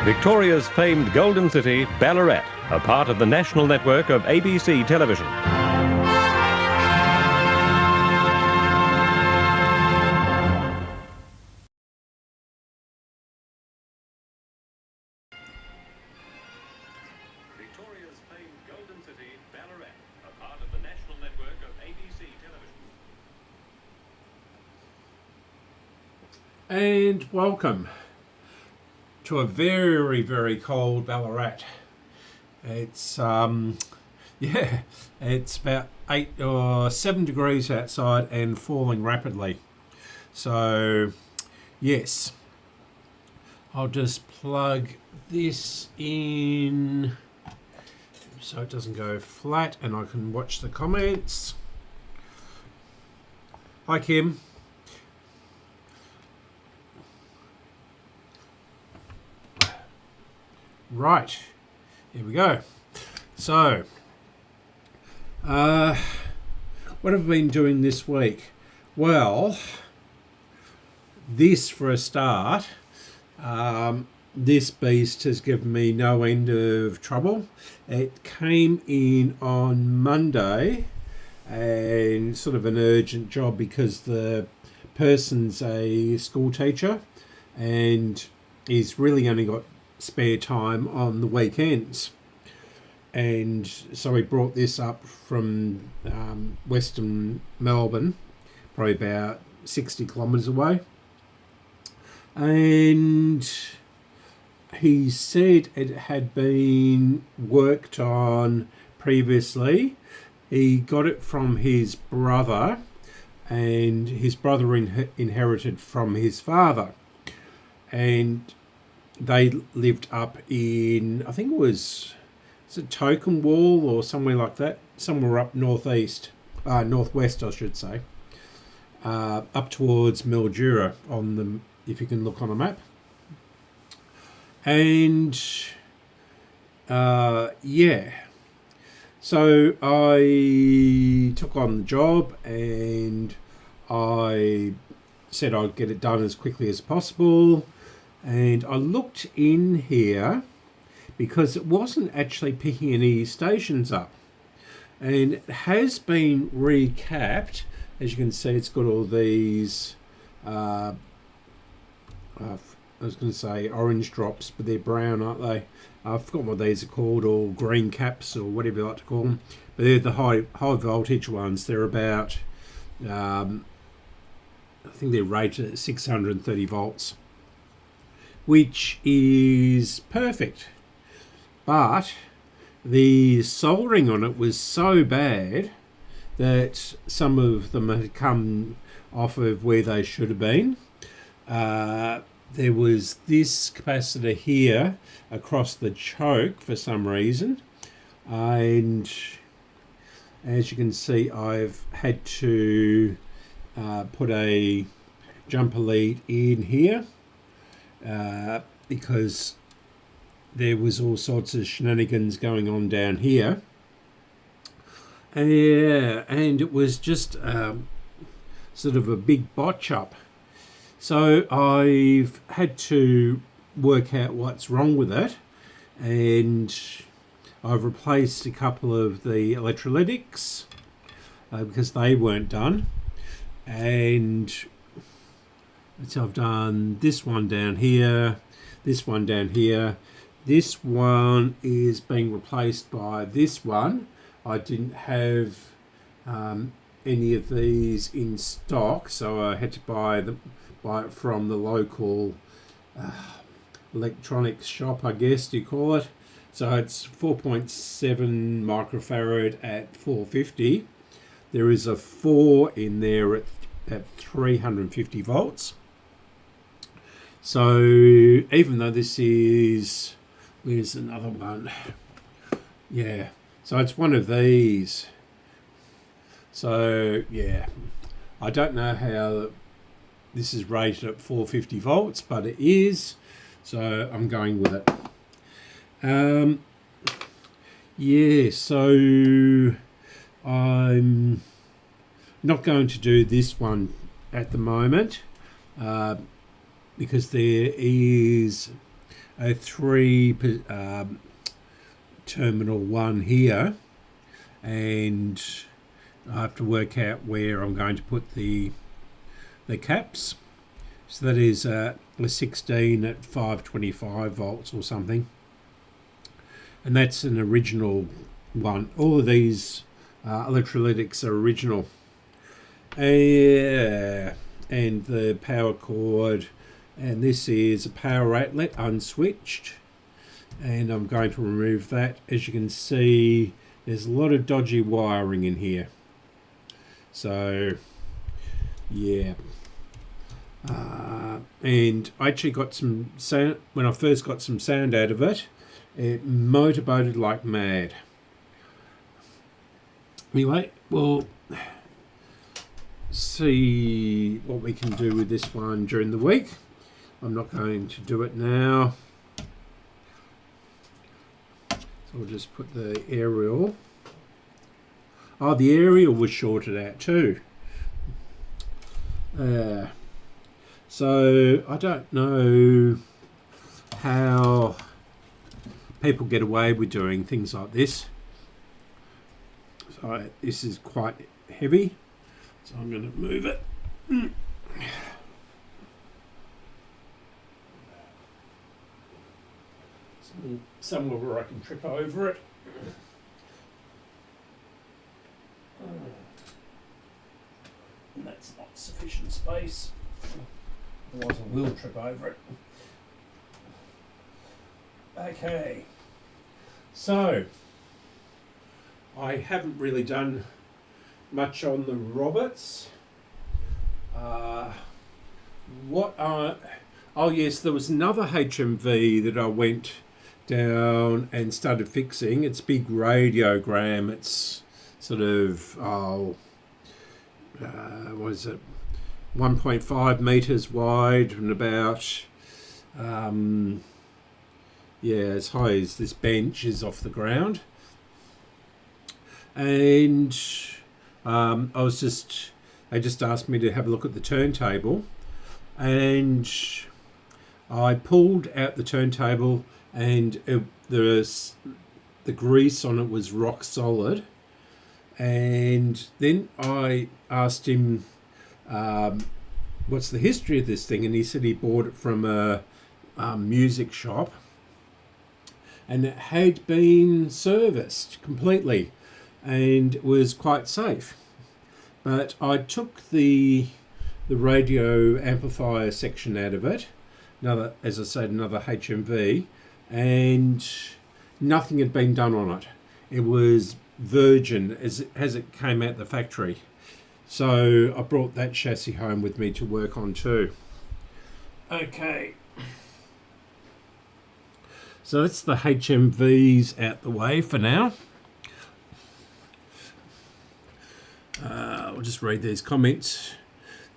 Victoria's famed Golden City, Ballarat, a part of the national network of ABC television. Victoria's famed Golden City, Ballarat, a part of the national network of ABC television. And welcome to a very, very cold Ballarat. It's it's about 8 or 7 degrees outside and falling rapidly. So yes, I'll just plug this in so it doesn't go flat and I can watch the comments. Hi Kim. Right, here we go. So, what have I been doing this week? Well, this for a start, this beast has given me no end of trouble. It came in on Monday and sort of an urgent job because the person's a school teacher and he's really only got spare time on the weekends, and so we brought this up from Western Melbourne, probably about 60 kilometres away, and he said it had been worked on previously. He got it from his brother, and his brother inherited from his father, and they lived up in, I think it was Token Wall or somewhere like that, somewhere up northwest, I should say, up towards Mildura on the, if you can look on a map. And yeah, so I took on the job and I said I'd get it done as quickly as possible. And I looked in here because it wasn't actually picking any stations up. And it has been recapped. As you can see, it's got all these, I was going to say orange drops, but they're brown, aren't they? I've forgotten what these are called, or green caps, or whatever you like to call them. But they're the high voltage ones. They're about, I think they're rated at 630 volts. Which is perfect, but the soldering on it was so bad that some of them had come off of where they should have been. There was this capacitor here across the choke for some reason, and as you can see, I've had to put a jumper lead in here. Because there was all sorts of shenanigans going on down here. And it was just sort of a big botch up. So I've had to work out what's wrong with it, and I've replaced a couple of the electrolytics because they weren't done, and so I've done this one down here, this one down here. This one is being replaced by this one. I didn't have any of these in stock, so I had to buy it from the local electronics shop, I guess you call it. So it's 4.7 microfarad at 450. There is a 4 in there at 350 volts. So even though this is, where's another one? Yeah, so it's one of these. So yeah, I don't know how this is rated at 450 volts, but it is. So I'm going with it. Yeah, so I'm not going to do this one at the moment because there is a terminal one here, and I have to work out where I'm going to put the caps. So that is a 16 at 525 volts or something, and that's an original one. All of these electrolytics are original. And the power cord, and this is a power outlet unswitched, and I'm going to remove that. As you can see, there's a lot of dodgy wiring in here, so yeah. And I actually got some sound when I first got some sound out of it. It motorboated like mad. Anyway, we'll see what we can do with this one during the week. I'm not going to do it now, so we'll just put the aerial. Oh, the aerial was shorted out too. So I don't know how people get away with doing things like this. So this is quite heavy, so I'm going to move it. Somewhere where I can trip over it. And that's not sufficient space. Otherwise I will trip over it. Okay, so I haven't really done much on the Roberts. Oh yes, there was another HMV that I went down and started fixing. It's big radiogram. It's sort of what is it, 1.5 meters wide and about as high as this bench is off the ground. And they just asked me to have a look at the turntable, and I pulled out the turntable, and the grease on it was rock solid. And then I asked him, what's the history of this thing? And he said he bought it from a music shop, and it had been serviced completely and was quite safe. But I took the radio amplifier section out of it, another HMV, and nothing had been done on it. It was virgin as it came out the factory. So I brought that chassis home with me to work on too. Okay. So that's the HMVs out the way for now. I'll just read these comments.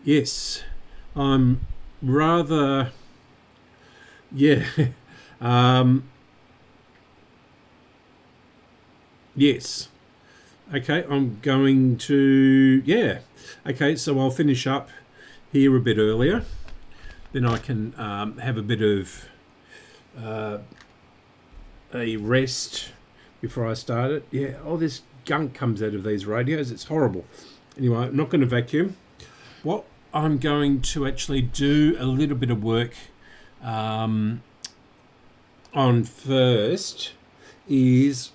Yes, I'm rather... Yeah. Yes. Okay, I'm going to... Yeah. Okay, so I'll finish up here a bit earlier. Then I can have a bit of a rest before I start it. Yeah, all this gunk comes out of these radios. It's horrible. Anyway, I'm not going to vacuum. What I'm going to actually do a little bit of work on first is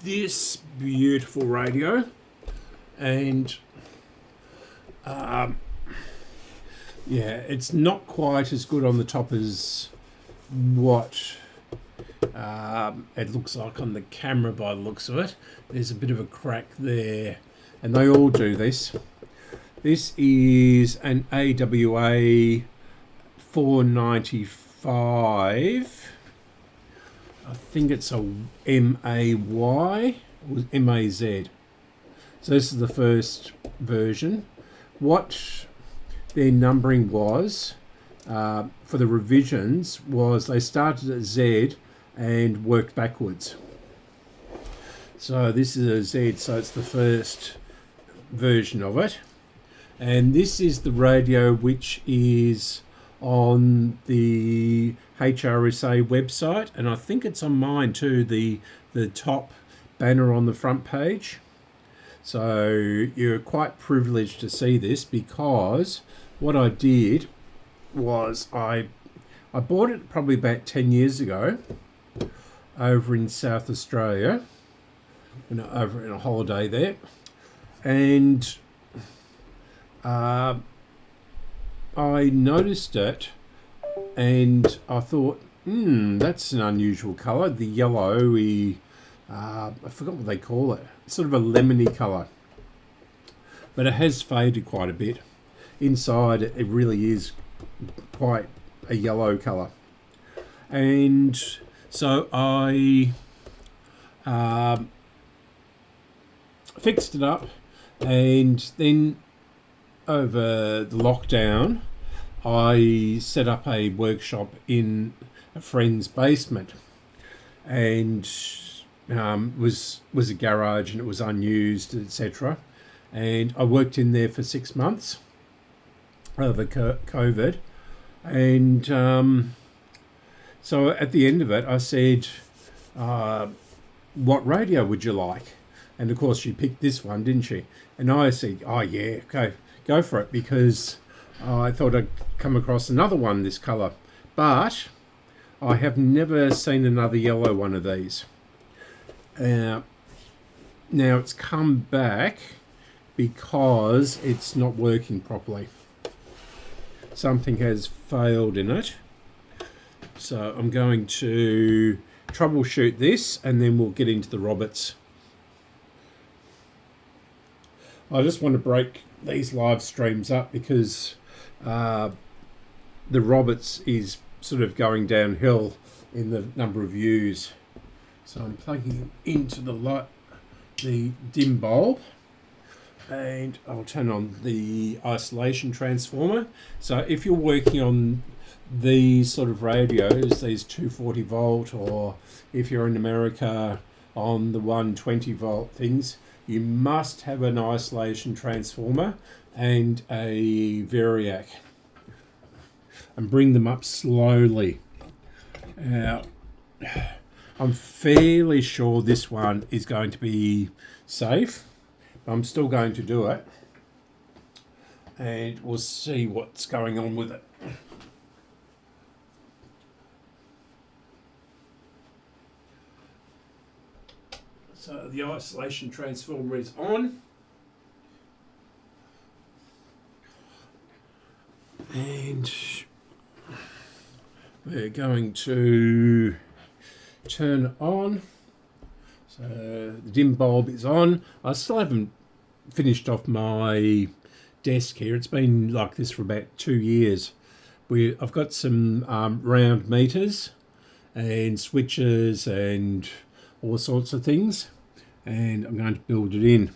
this beautiful radio, and it's not quite as good on the top as what it looks like on the camera by the looks of it. There's a bit of a crack there, and they all do this. This is an AWA 495. I think it's a MAY or MAZ. So this is the first version. What their numbering was for the revisions was they started at Z and worked backwards. So this is a Z, so it's the first version of it. And this is the radio which is on the HRSA website, and I think it's on mine too, the top banner on the front page. So you're quite privileged to see this, because what I did was I bought it probably about 10 years ago over in South Australia, over in a holiday there, and I noticed it and I thought, that's an unusual colour, the yellowy, I forgot what they call it, sort of a lemony colour, but it has faded quite a bit. Inside it really is quite a yellow colour, and so I fixed it up, and then over the lockdown I set up a workshop in a friend's basement, and was a garage, and it was unused, etc. And I worked in there for 6 months over COVID, and so at the end of it I said, what radio would you like? And of course she picked this one, didn't she? And I said, oh yeah, okay, go for it, because I thought I'd come across another one this colour, but I have never seen another yellow one of these. Now it's come back because it's not working properly. Something has failed in it. So I'm going to troubleshoot this, and then we'll get into the Roberts. I just want to break these live streams up because the Roberts is sort of going downhill in the number of views. So I'm plugging into the dim bulb, and I'll turn on the isolation transformer. So if you're working on these sort of radios, these 240 volt, or if you're in America on the 120 volt things, you must have an isolation transformer and a variac, and bring them up slowly. Now, I'm fairly sure this one is going to be safe, but I'm still going to do it, and we'll see what's going on with it. So the isolation transformer is on, and we're going to turn it on. So the dim bulb is on. I still haven't finished off my desk here. It's been like this for about 2 years. I've got some round meters and switches and all sorts of things, and I'm going to build it in.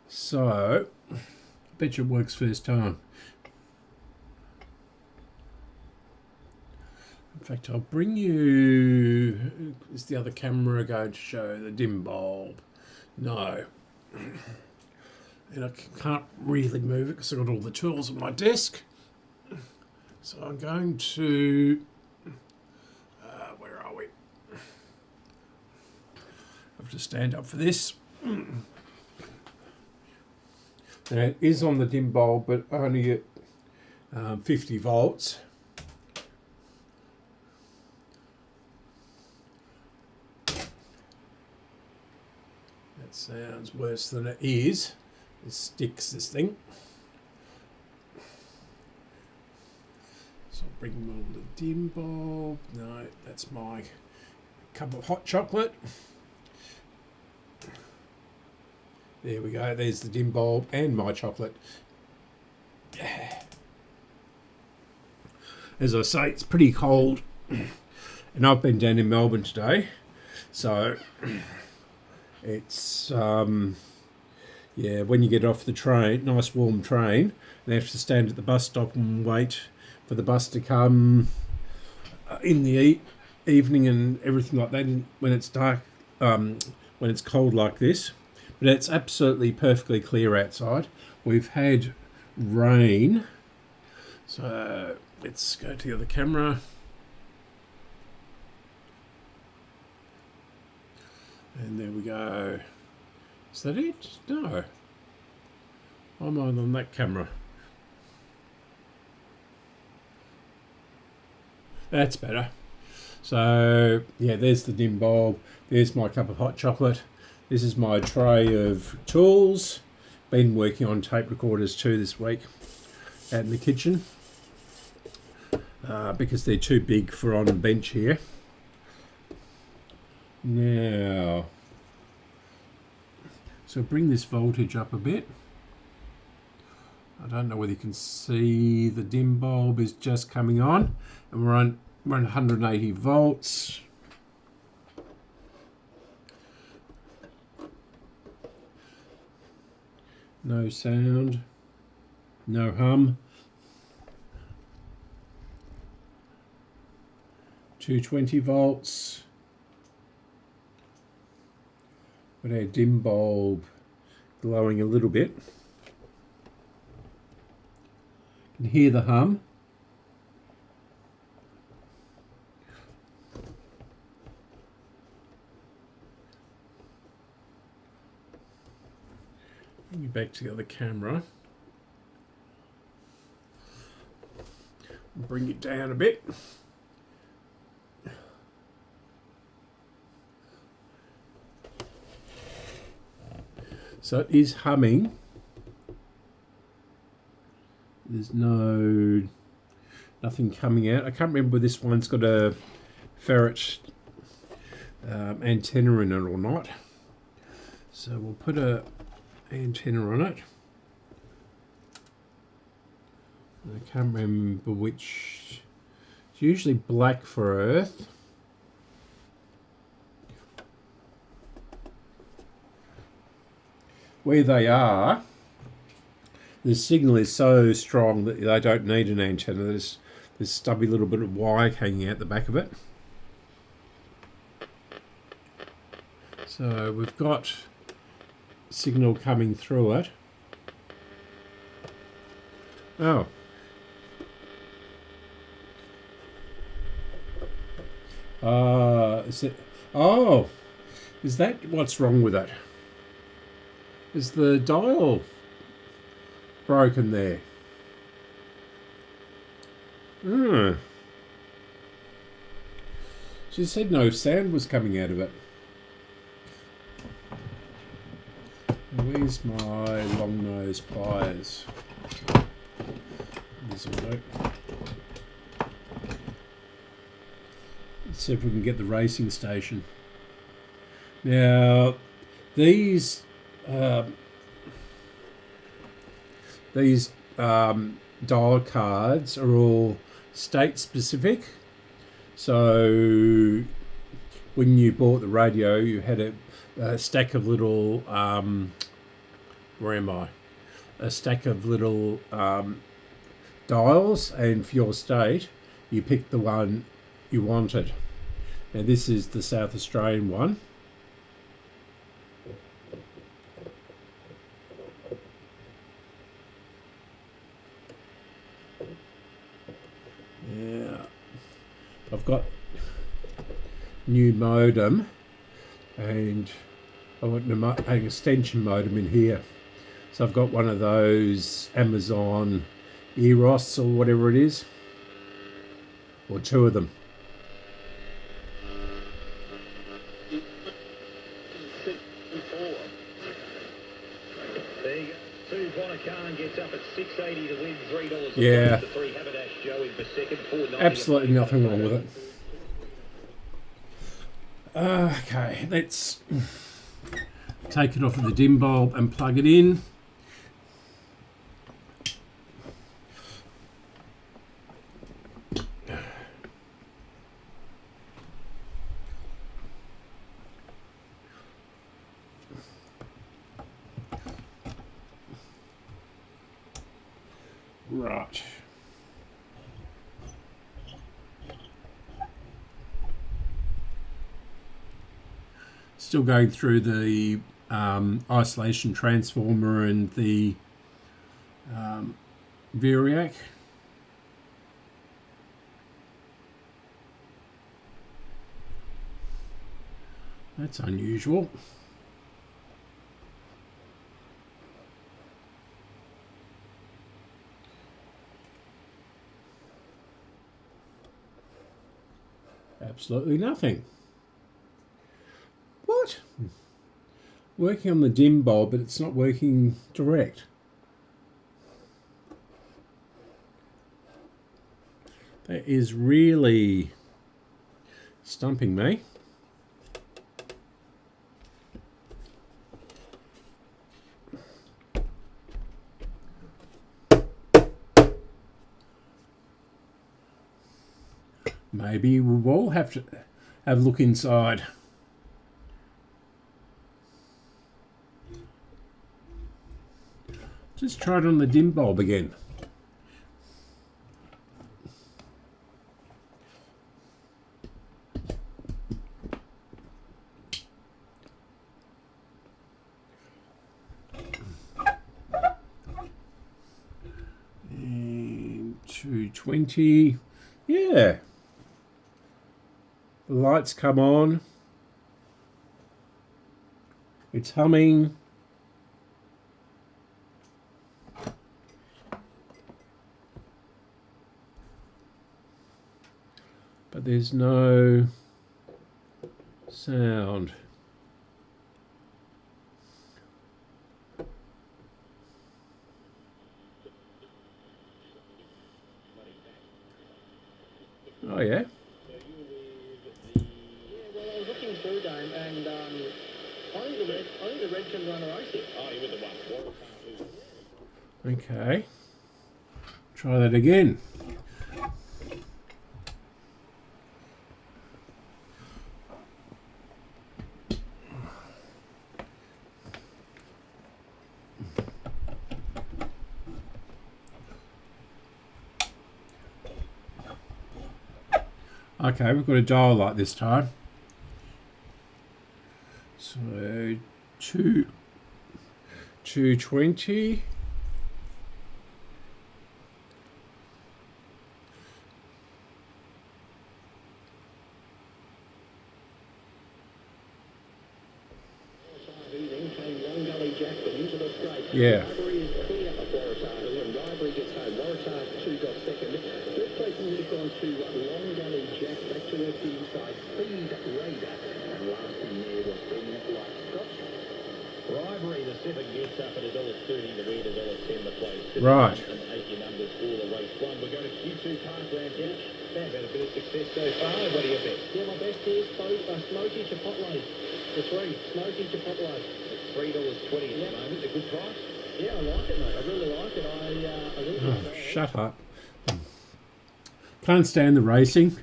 So I bet you it works first time. In fact, I'll bring you... Is the other camera going to show the dim bulb? No. And I can't really move it because I've got all the tools on my desk. So I'm going to... where are we? I have to stand up for this. Now, it is on the dim bulb, but only at 50 volts. Sounds worse than it is. It sticks, this thing. So I'll bring on the dim bulb. No, that's my cup of hot chocolate. There we go. There's the dim bulb and my chocolate. As I say, it's pretty cold, and I've been down in Melbourne today, so it's yeah, when you get off the train, nice warm train, and have to stand at the bus stop and wait for the bus to come in the evening and everything like that, when it's dark, when it's cold like this. But it's absolutely perfectly clear outside. We've had rain. So let's go to the other camera. And there we go. Is that it? No. I'm on that camera. That's better. So yeah, there's the dim bulb. There's my cup of hot chocolate. This is my tray of tools. Been working on tape recorders too this week out in the kitchen because they're too big for on the bench here. Now, so bring this voltage up a bit. I don't know whether you can see the dim bulb is just coming on, and we're on 180 volts. No sound, no hum. 220 volts. Got our dim bulb glowing a little bit. You can hear the hum. Bring you back to the other camera. Bring it down a bit. So it is humming. There's nothing coming out. I can't remember whether this one's got a ferret antenna in it or not. So we'll put a antenna on it. I can't remember which. It's usually black for Earth. Where they are, the signal is so strong that they don't need an antenna. There's this stubby little bit of wire hanging out the back of it. So we've got signal coming through it. Oh. Is it? Oh, is that what's wrong with it? Is the dial broken there? She said no sound was coming out of it. Where's my long nose pliers? This will work. Let's see if we can get the racing station. Now, these dial cards are all state specific. So when you bought the radio, you had a stack of little where am I? A stack of little dials, and for your state, you picked the one you wanted. Now this is the South Australian one. Yeah, I've got new modem, and I want an extension modem in here. So I've got one of those Amazon Eros or whatever it is, or two of them. There you go. Two Bonner Khan gets up at 6.80 to win $3. Yeah. The three Haberdash Joey for second. 4.90. Absolutely nothing wrong with it. Okay, let's take it off of the dim bulb and plug it in. Right. Still going through the isolation transformer and the variac. That's unusual. Absolutely nothing. What? Working on the dim bulb, but it's not working direct. That is really stumping me. Maybe we'll all have to have a look inside. Just try it on the dim bulb again. And 220. Yeah. The lights come on. It's humming. But there's no sound. Oh yeah. And I think the red can run a race here. Oh, you're with the one. Okay. Try that again. Okay, we've got a dial light this time. So 220. Yeah. Right. We're going to Q2 Park round here. Had a bit of success so far. What do you bet? Yeah, my best is Smoky Chipotle. The three. Smoky Chipotle. It's $3.20 at the moment. A good price? Yeah, I like it, mate. I really like it. I really shut up. Can't stand the racing.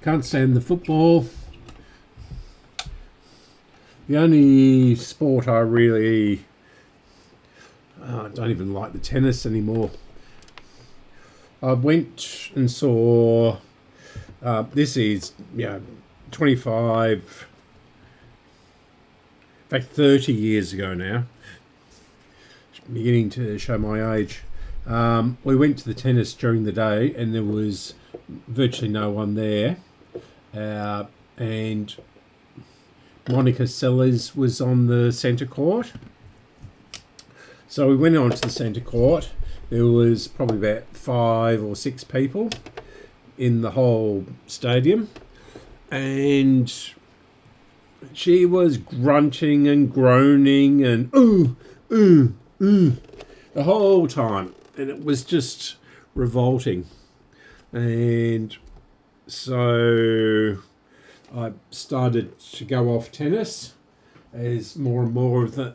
Can't stand the football. The only sport I really... I don't even like the tennis anymore. I went and saw... this is, 25... In fact, 30 years ago now. Beginning to show my age. We went to the tennis during the day and there was virtually no one there. And Monica Sellers was on the centre court. So we went on to the centre court. There was probably about 5 or 6 people in the whole stadium. And she was grunting and groaning and the whole time. And it was just revolting. And so I started to go off tennis as more and more of the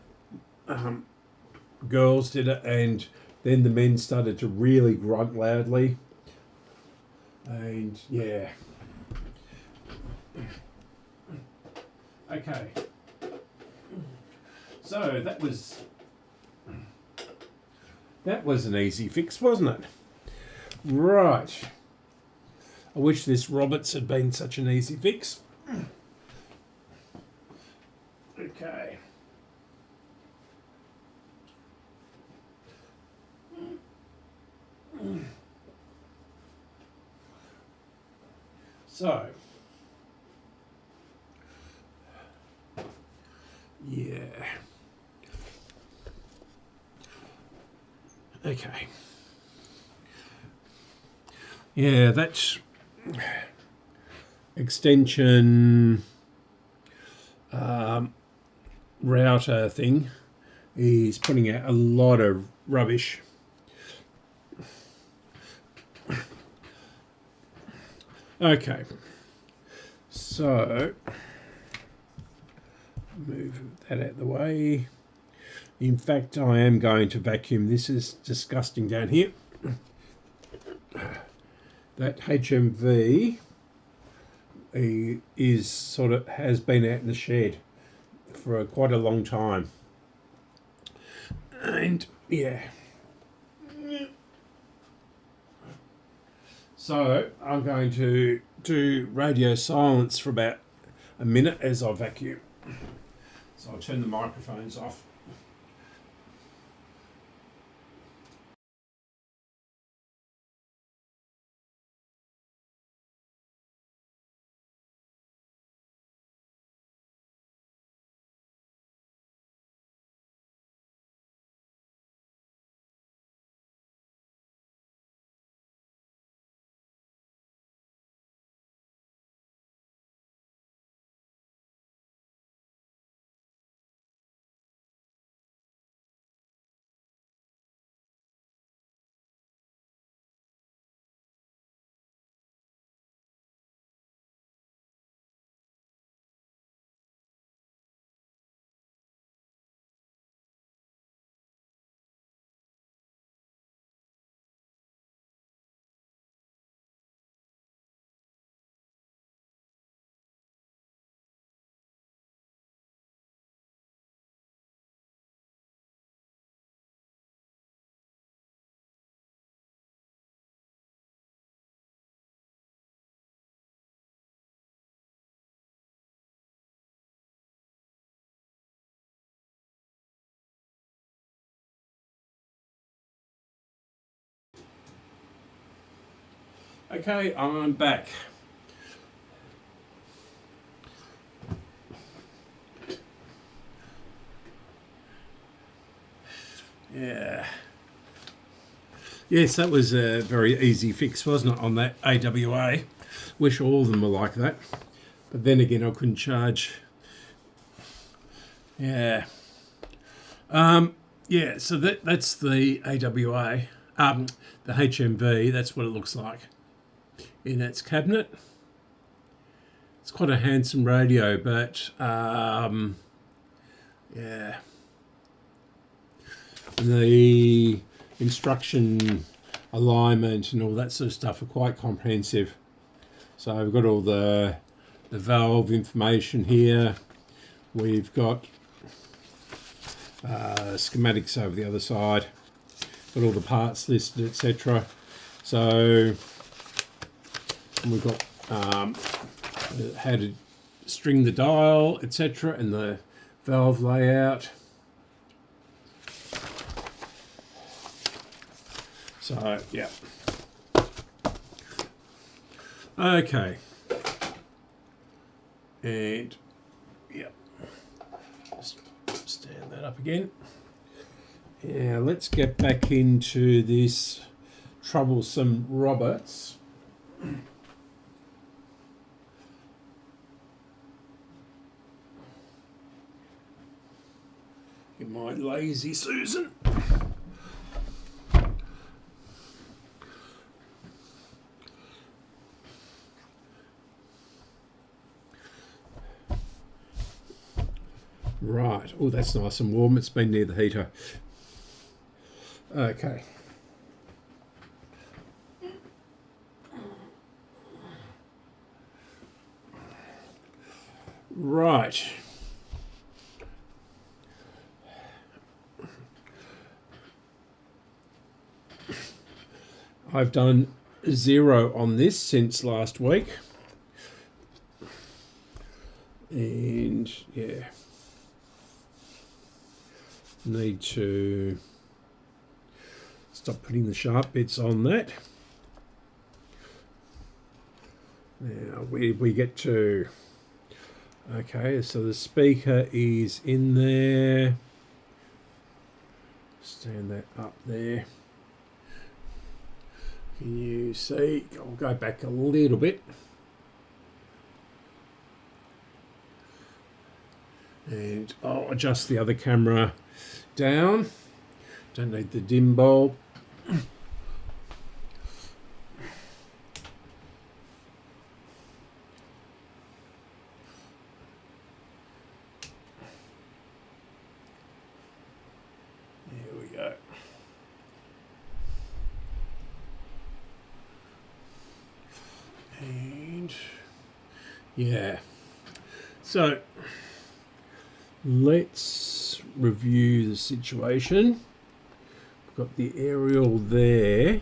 girls did it, and then the men started to really grunt loudly. And yeah. Okay. So that was an easy fix, wasn't it? Right. I wish this Roberts had been such an easy fix. Okay. So, yeah. Okay. Yeah, that's extension router thing is putting out a lot of rubbish. Okay, so move that out of the way. In fact, I am going to vacuum. This is disgusting down here. That HMV is sort of has been out in the shed for quite a long time, and yeah. So I'm going to do radio silence for about a minute as I vacuum. So I'll turn the microphones off. Okay, I'm back. Yeah. Yes, that was a very easy fix, wasn't it, on that AWA? Wish all of them were like that. But then again, I couldn't charge. Yeah. Yeah, so that's the AWA, the HMV, that's what it looks like in its cabinet. It's quite a handsome radio, but yeah. The instruction alignment and all that sort of stuff are quite comprehensive. So we've got all the valve information here. We've got schematics over the other side. Got all the parts listed, etc. So we've got how to string the dial, etc., and the valve layout. So yeah. Okay. And yeah. Just stand that up again. Yeah, let's get back into this troublesome Roberts. Get my lazy Susan. Right. Oh, that's nice and warm. It's been near the heater. Okay. Right. I've done 0 on this since last week. And yeah. Need to stop putting the sharp bits on that. Now we get to, okay, so the speaker is in there. Stand that up there. Can you see? I'll go back a little bit. And I'll adjust the other camera down. Don't need the dim bulb. There we go. And yeah, so let's review the situation. We've got the aerial there.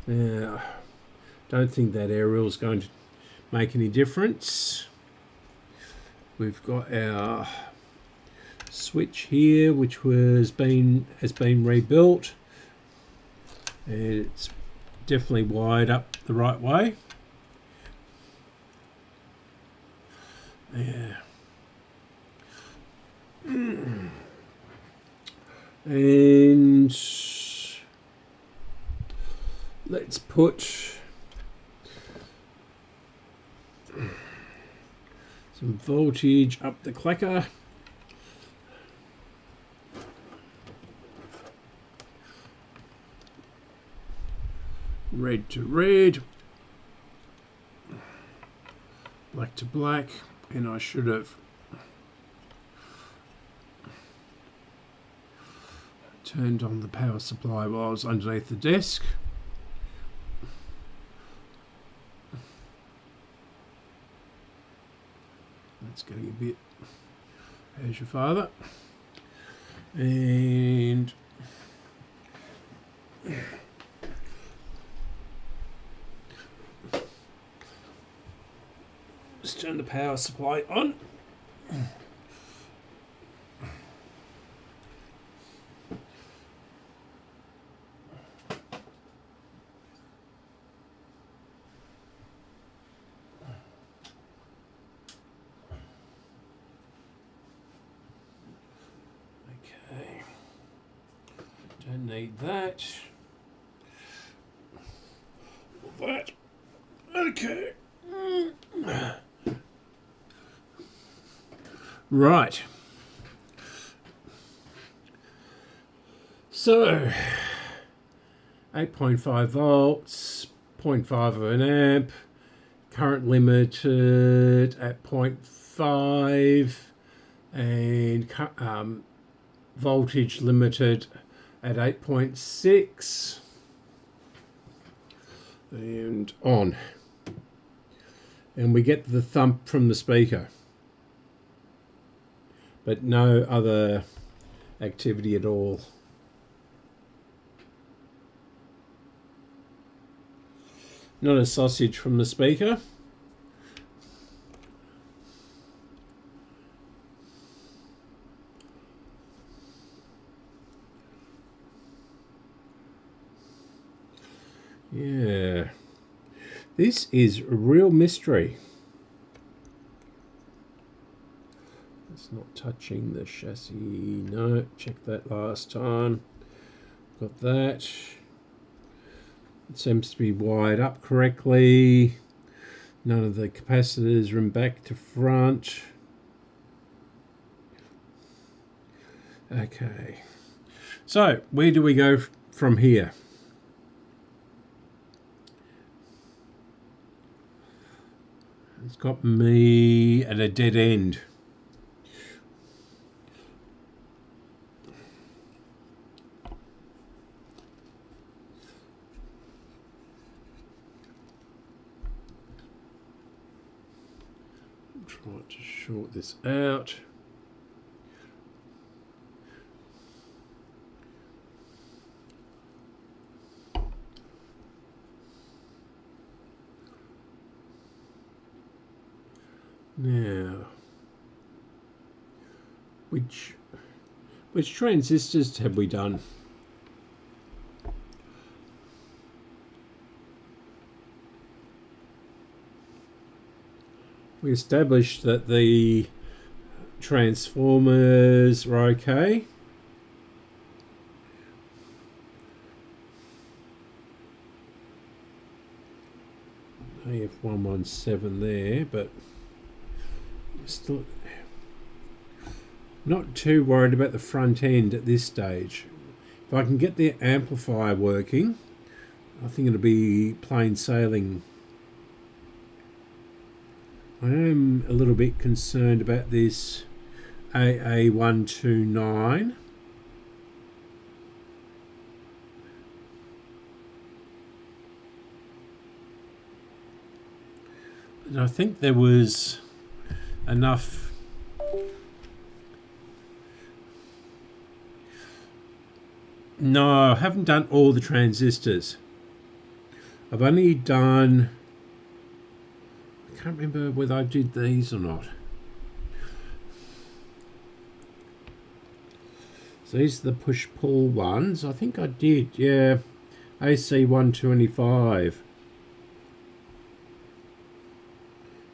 Now, don't think that aerial is going to make any difference. We've got our switch here, which has been rebuilt, and it's definitely wired up the right way. Yeah. And let's put some voltage up the clacker. Red to red, black to black, and I should have turned on the power supply while I was underneath the desk. That's getting a bit, how's your father? And let's turn the power supply on. Okay, don't need that. That. Okay. Right. So 8.5 volts, 0.5 of an amp, current limited at 0.5, and voltage limited at 8.6, and on. And we get the thump from the speaker, but no other activity at all. Not a sausage from the speaker. Yeah, this is a real mystery. It's not touching the chassis. No, checked that last time. Got that. It seems to be wired up correctly. None of the capacitors are in back to front. Okay, so where do we go from here? It's got me at a dead end. Try to short this out. Now, which transistors have we done? We established that the transformers are okay. AF117 there, but still not too worried about the front end at this stage. If I can get the amplifier working, I think it'll be plain sailing. I am a little bit concerned about this AA129. And I think there was enough No, I haven't done all the transistors. I've only done, I can't remember whether I did these or not. So these are the push-pull ones. I think I did, yeah. AC125.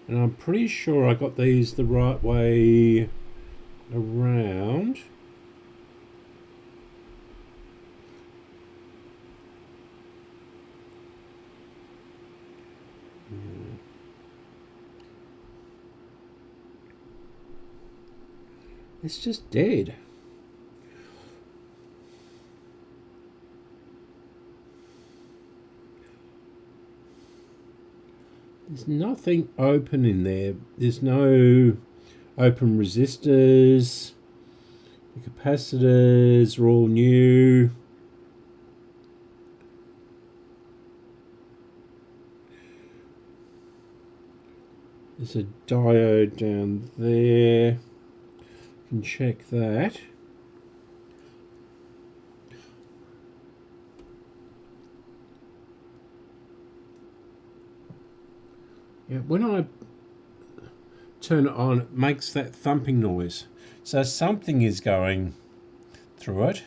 And I'm pretty sure I got these the right way around. It's just dead. There's nothing open in there. There's no open resistors. The capacitors are all new. There's a diode down there. You can check that. Yeah, when I turn it on, it makes that thumping noise. So something is going through it.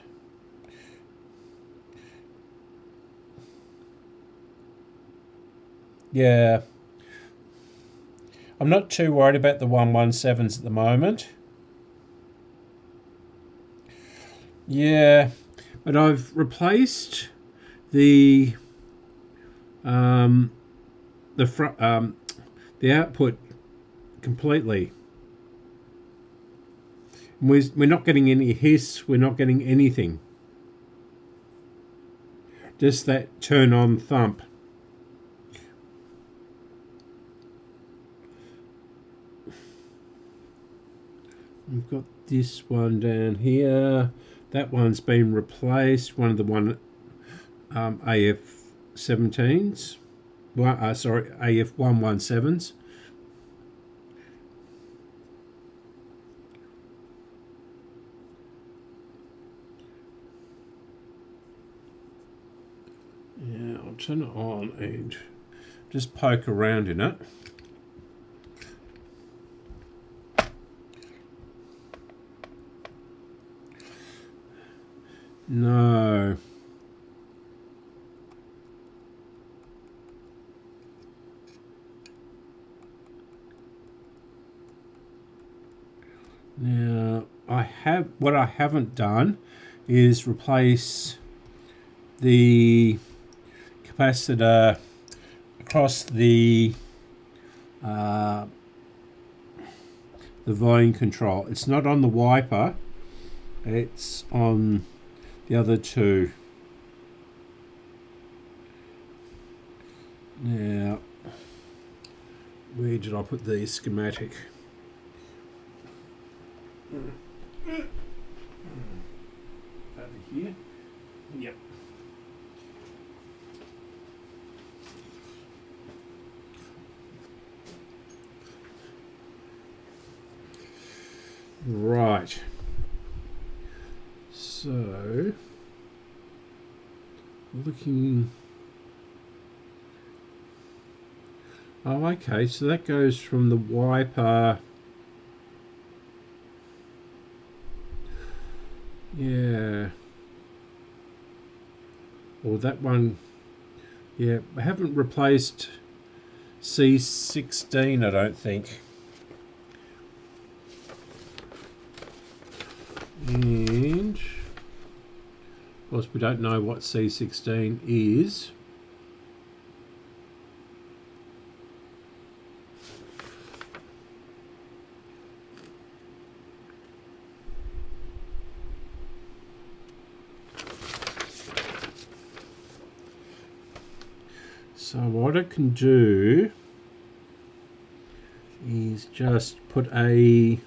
Yeah. I'm not too worried about the 117s at the moment. Yeah, but I've replaced the output completely. We're not getting any hiss. We're not getting anything. Just that turn on thump. We've got this one down here. That one's been replaced. One of the AF17s. Sorry, AF117s. Yeah, I'll turn it on and just poke around in it. No. Now, what I haven't done is replace the capacitor across the volume control. It's not on the wiper, it's on the other two. Now, where did I put the schematic? Over here. Yep. Right. So, looking. Oh, okay. So that goes from the wiper. Yeah. Or that one. Yeah, I haven't replaced C16, I don't think. And of course we don't know what C16 is. So what it can do is just put a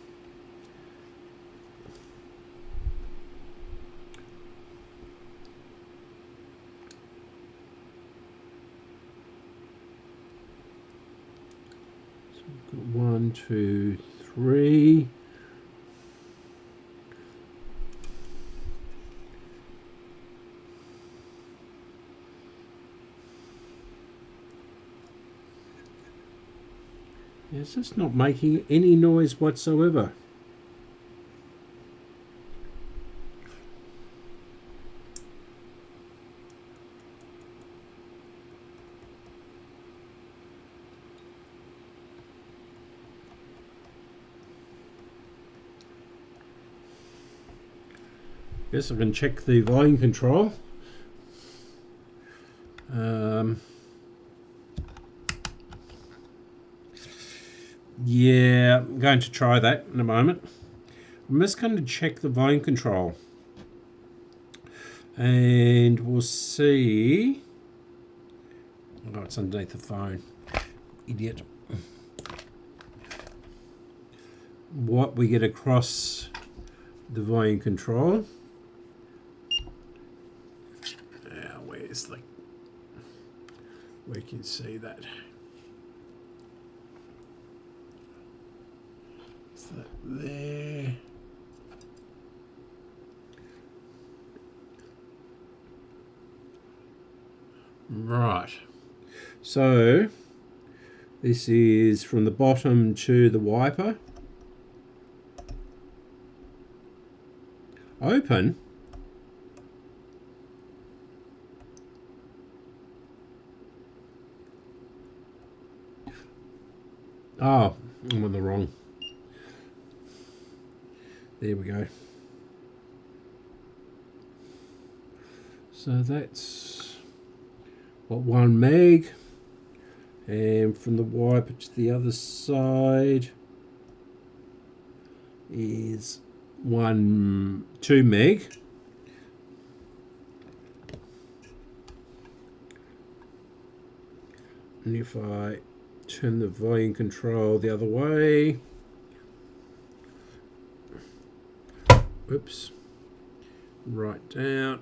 so we've got 1, 2, 3. It's just not making any noise whatsoever. Guess I can check the volume control. Yeah, I'm going to try that in a moment. I'm just going to check the volume control. And we'll see. Oh, it's underneath the phone. Idiot. What we get across the volume control. Now, where's the... we can see that. That there. Right. So this is from the bottom to the wiper. Open. Oh, I'm on the wrong. There we go. So that's what, 1 meg, and from the wiper to the other side is 2 meg. And if I turn the volume control the other way, oops, right down.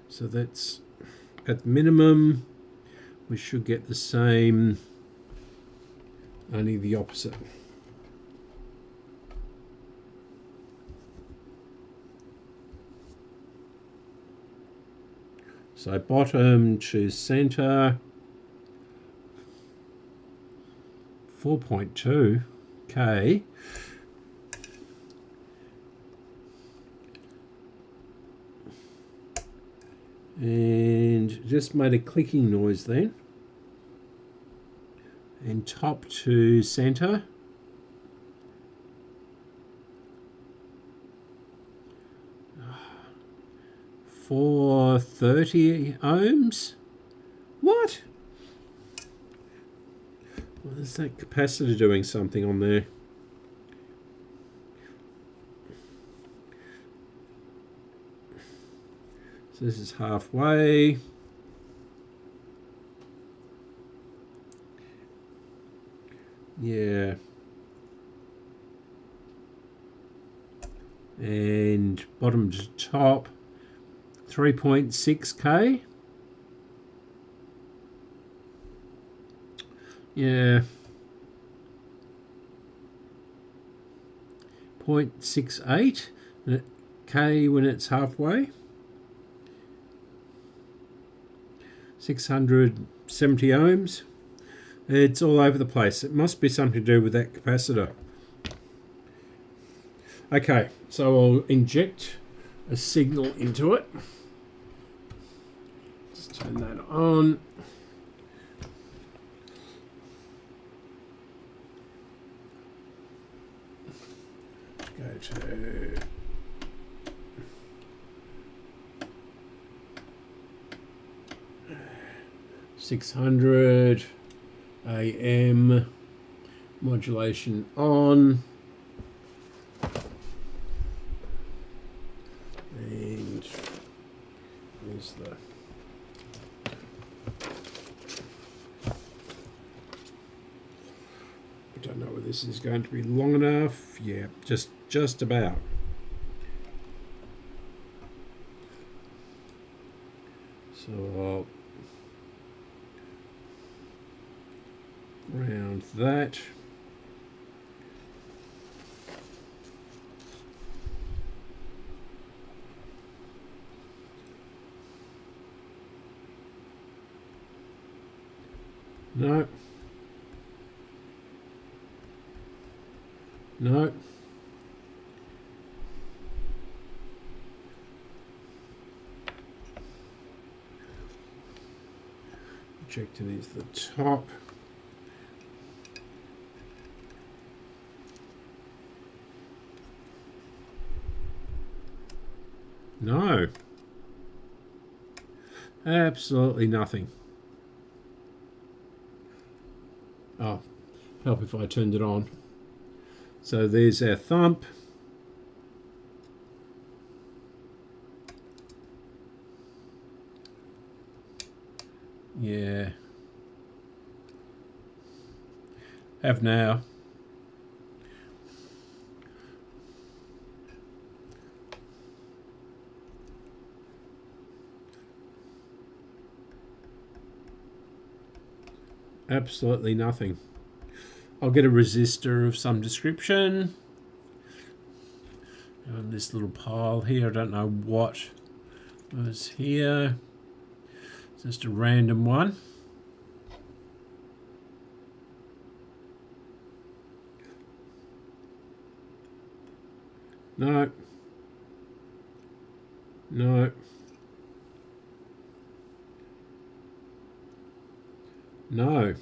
So that's at minimum. We should get the same, only the opposite. So bottom to center, 4.2 K. And just made a clicking noise then. And top to center, 430 ohms. What? Well, is that capacitor doing something on there? So this is halfway. Yeah. And bottom to top, 3.6 K. Yeah. 0.68 K when it's halfway. 670 ohms. It's all over the place. It must be something to do with that capacitor. Okay, so I'll inject a signal into it. Just turn that on. Go to 600 AM, modulation on, and there's the I don't know whether this is going to be long enough. Yeah, just about. So I'll round that. No. No. Projecting is the top. No. Absolutely nothing. Oh, help if I turned it on. So there's our thump. Yeah. Have now. Absolutely nothing. I'll get a resistor of some description. This little pile here, I don't know what was here. It's just a random one. No. No. No.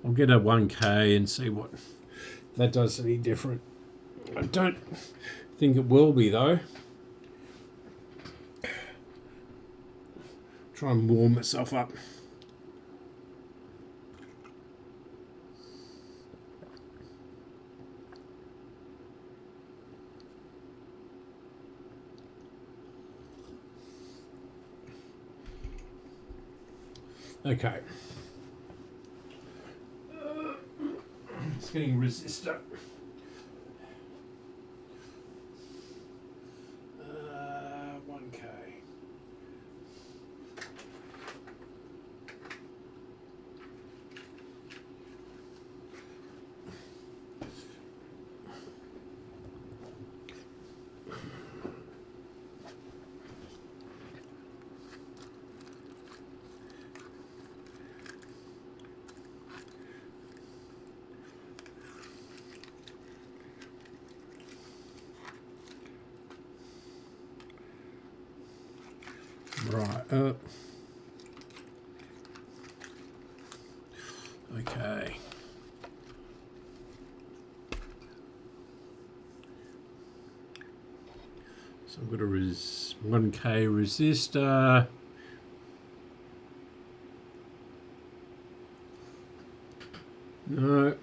I'll get a 1K and see what that does any different. I don't think it will be though. Try and warm myself up. Okay. It's getting resistor. 1K. Right up. Okay. So I've got a 1K resistor. No.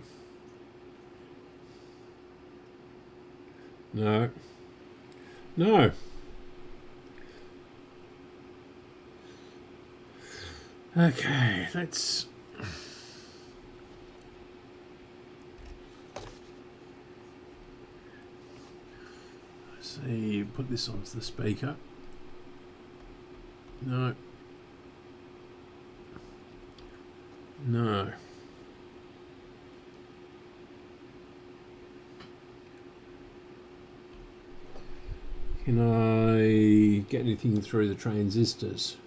No. No. Okay, let's see, put this onto the speaker. No. No. Can I get anything through the transistors?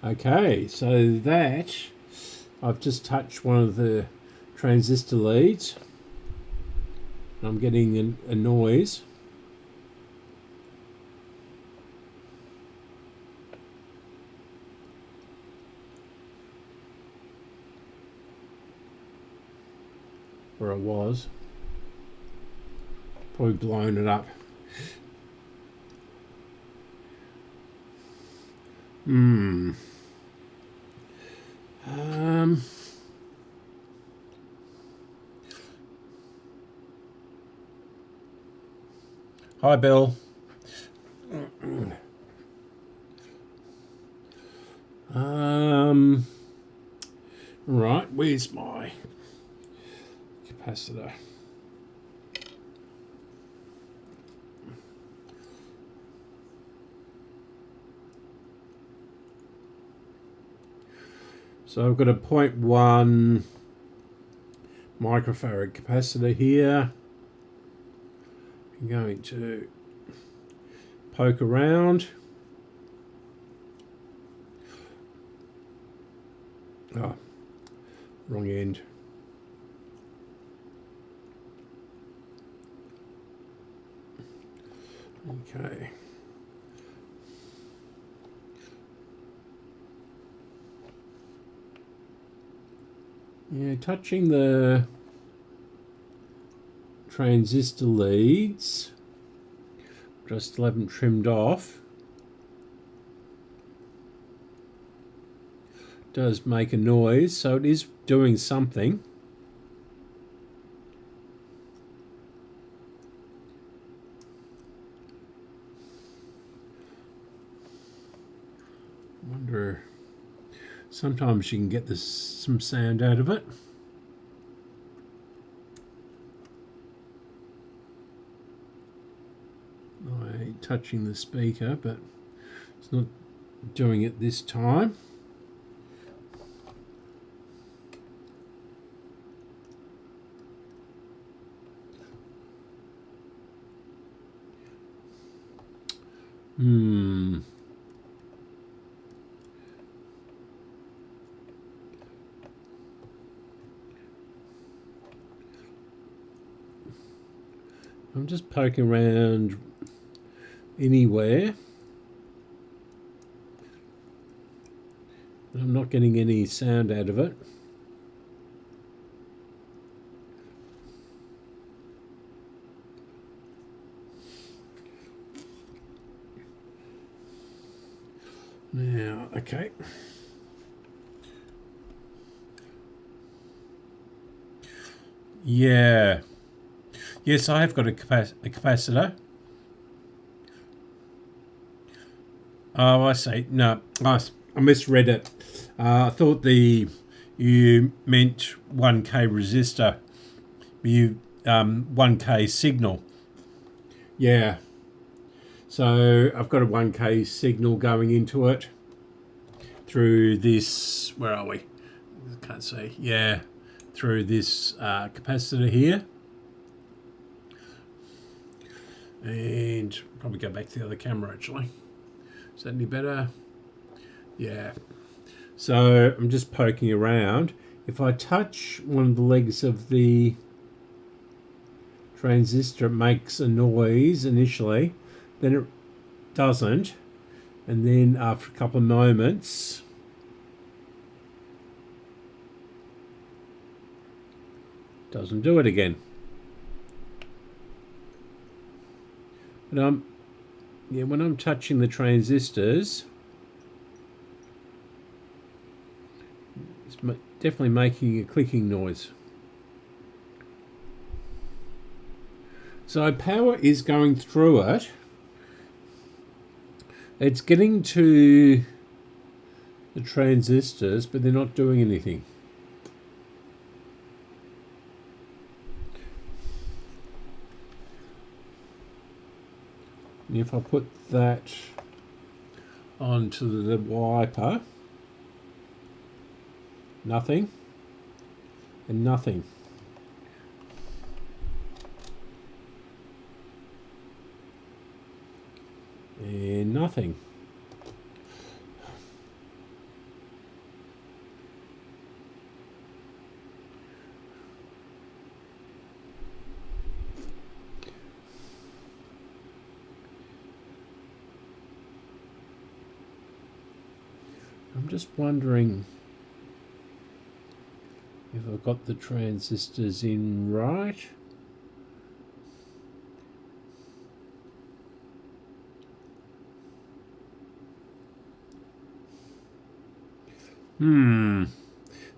Okay, so that I've just touched one of the transistor leads. I'm getting a noise. where I was. Probably blown it up. Hi, Bill. Right, where's my capacitor? So I've got a 0.1 microfarad capacitor here. I'm going to poke around. Oh, wrong end. Okay. Yeah, touching the transistor leads, which I still haven't trimmed off, does make a noise, so it is doing something. I wonder, sometimes you can get some sound out of it. I'm touching the speaker, but it's not doing it this time. I'm just poking around anywhere. I'm not getting any sound out of it. Now, okay. Yeah. Yes, I have got a capacitor. Oh, I see. No, I misread it. I thought you meant 1K resistor. You 1K signal. Yeah. So I've got a 1K signal going into it through this. Where are we? Can't see. Yeah, through this capacitor here. And probably go back to the other camera actually. Is that any better? Yeah. So I'm just poking around. If I touch one of the legs of the transistor, it makes a noise initially, then it doesn't, and then after a couple of moments doesn't do it again. But when I'm touching the transistors, it's definitely making a clicking noise. So power is going through it. It's getting to the transistors, but they're not doing anything. And if I put that onto the wiper, nothing and nothing. And nothing. I'm just wondering If I've got the transistors in right.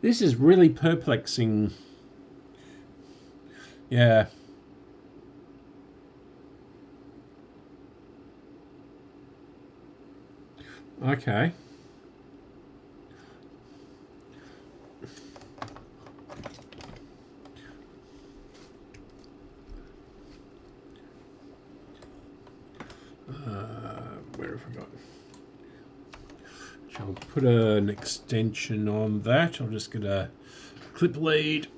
This is really perplexing. Yeah. Okay. Where have I got? I'll put an extension on that. I'll just get a clip lead.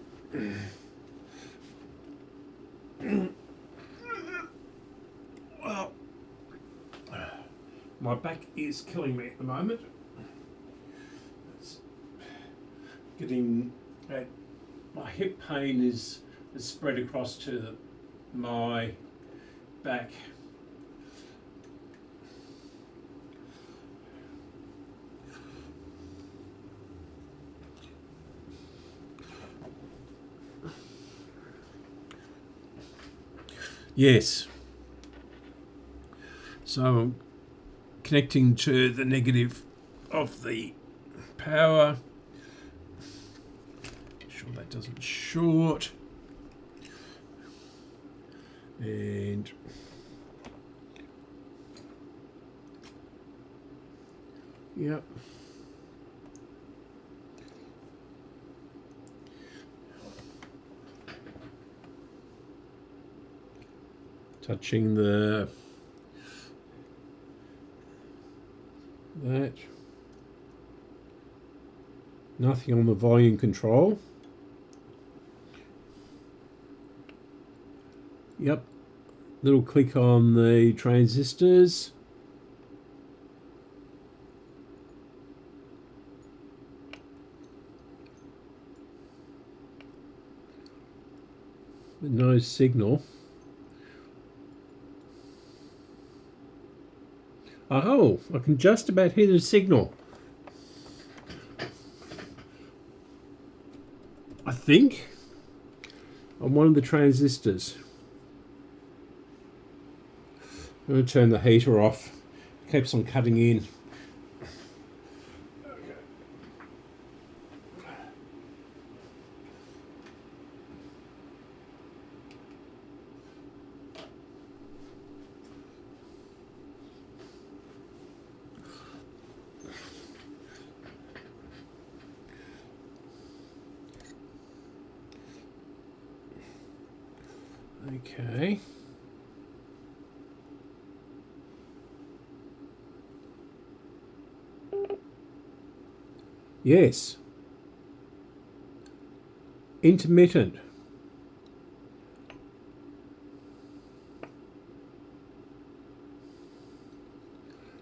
Well, my back is killing me at the moment. It's getting my hip pain is spread across to my back. Yes. So I'm connecting to the negative of the power. Make sure that doesn't short. And yep. Touching that. Nothing on the volume control. Yep. Little click on the transistors. With no signal. Oh, I can just about hear the signal. I think on one of the transistors. I'm going to turn the heater off. It keeps on cutting in. Okay. Yes. Intermittent.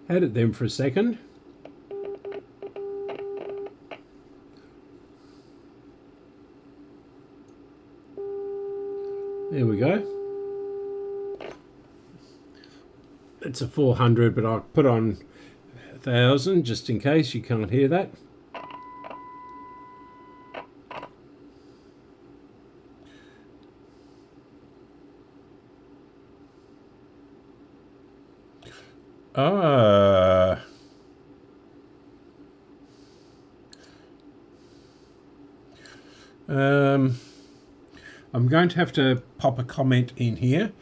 Had it then for a second. There we go. It's a 400, but I'll put on 1,000 just in case you can't hear that. I'm going to have to pop a comment in here.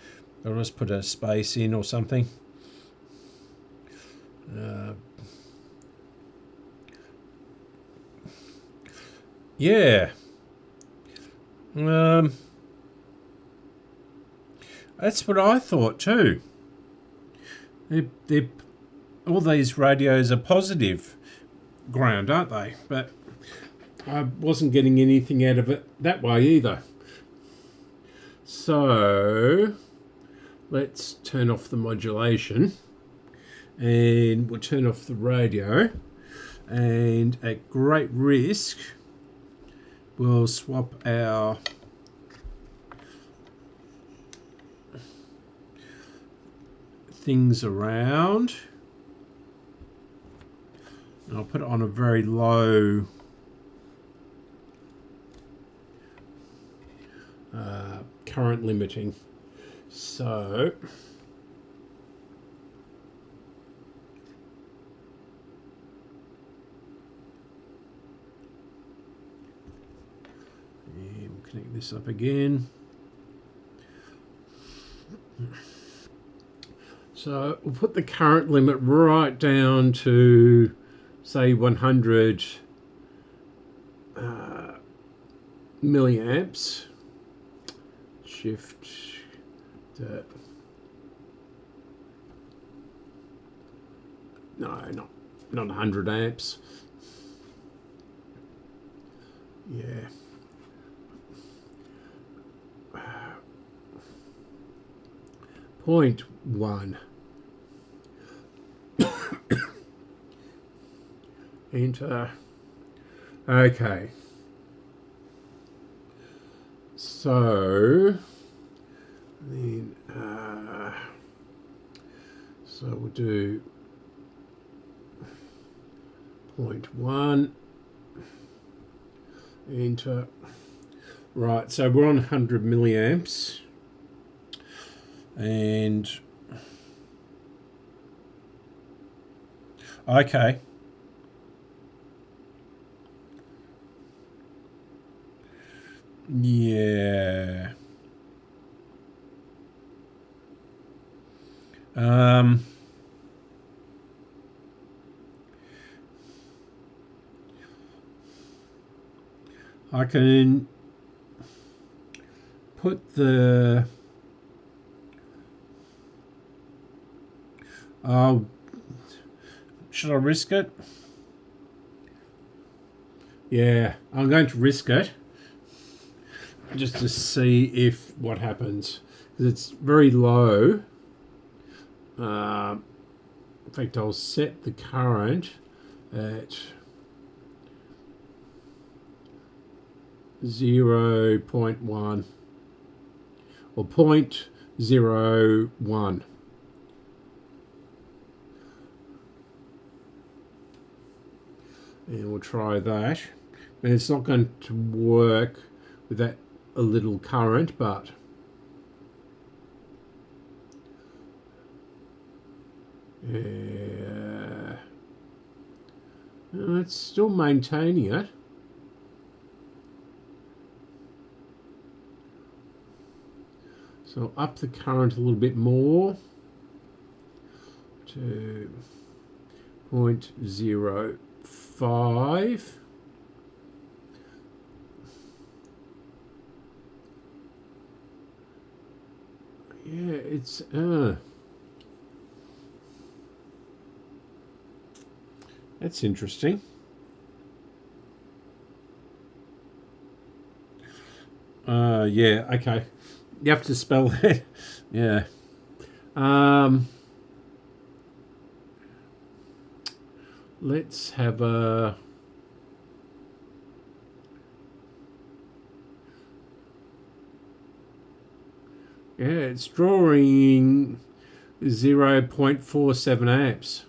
I'll just put a space in or something. Yeah. That's what I thought too. All these radios are positive ground, aren't they? But I wasn't getting anything out of it that way either. So let's turn off the modulation and we'll turn off the radio, and at great risk we'll swap our things around. And I'll put it on a very low current limiting. So we'll connect this up again. So we'll put the current limit right down to, say, 100 milliamps. Shift that. No, not 100 amps. Yeah. Point 1. Enter. Okay. So then, so we'll do 0.1. Enter. Right. So we're on 100 milliamps, and okay. Yeah. I can put the should I risk it? Yeah, I'm going to risk it just to see if what happens, because it's very low. In fact, I'll set the current at 0.1 or 0.01. And we'll try that. And it's not going to work with that a little current, but yeah, it's still maintaining it. So up the current a little bit more to 0.05. Yeah, it's that's interesting. Yeah, okay. You have to spell that. Yeah. Let's have a yeah, it's drawing 0.47 amps.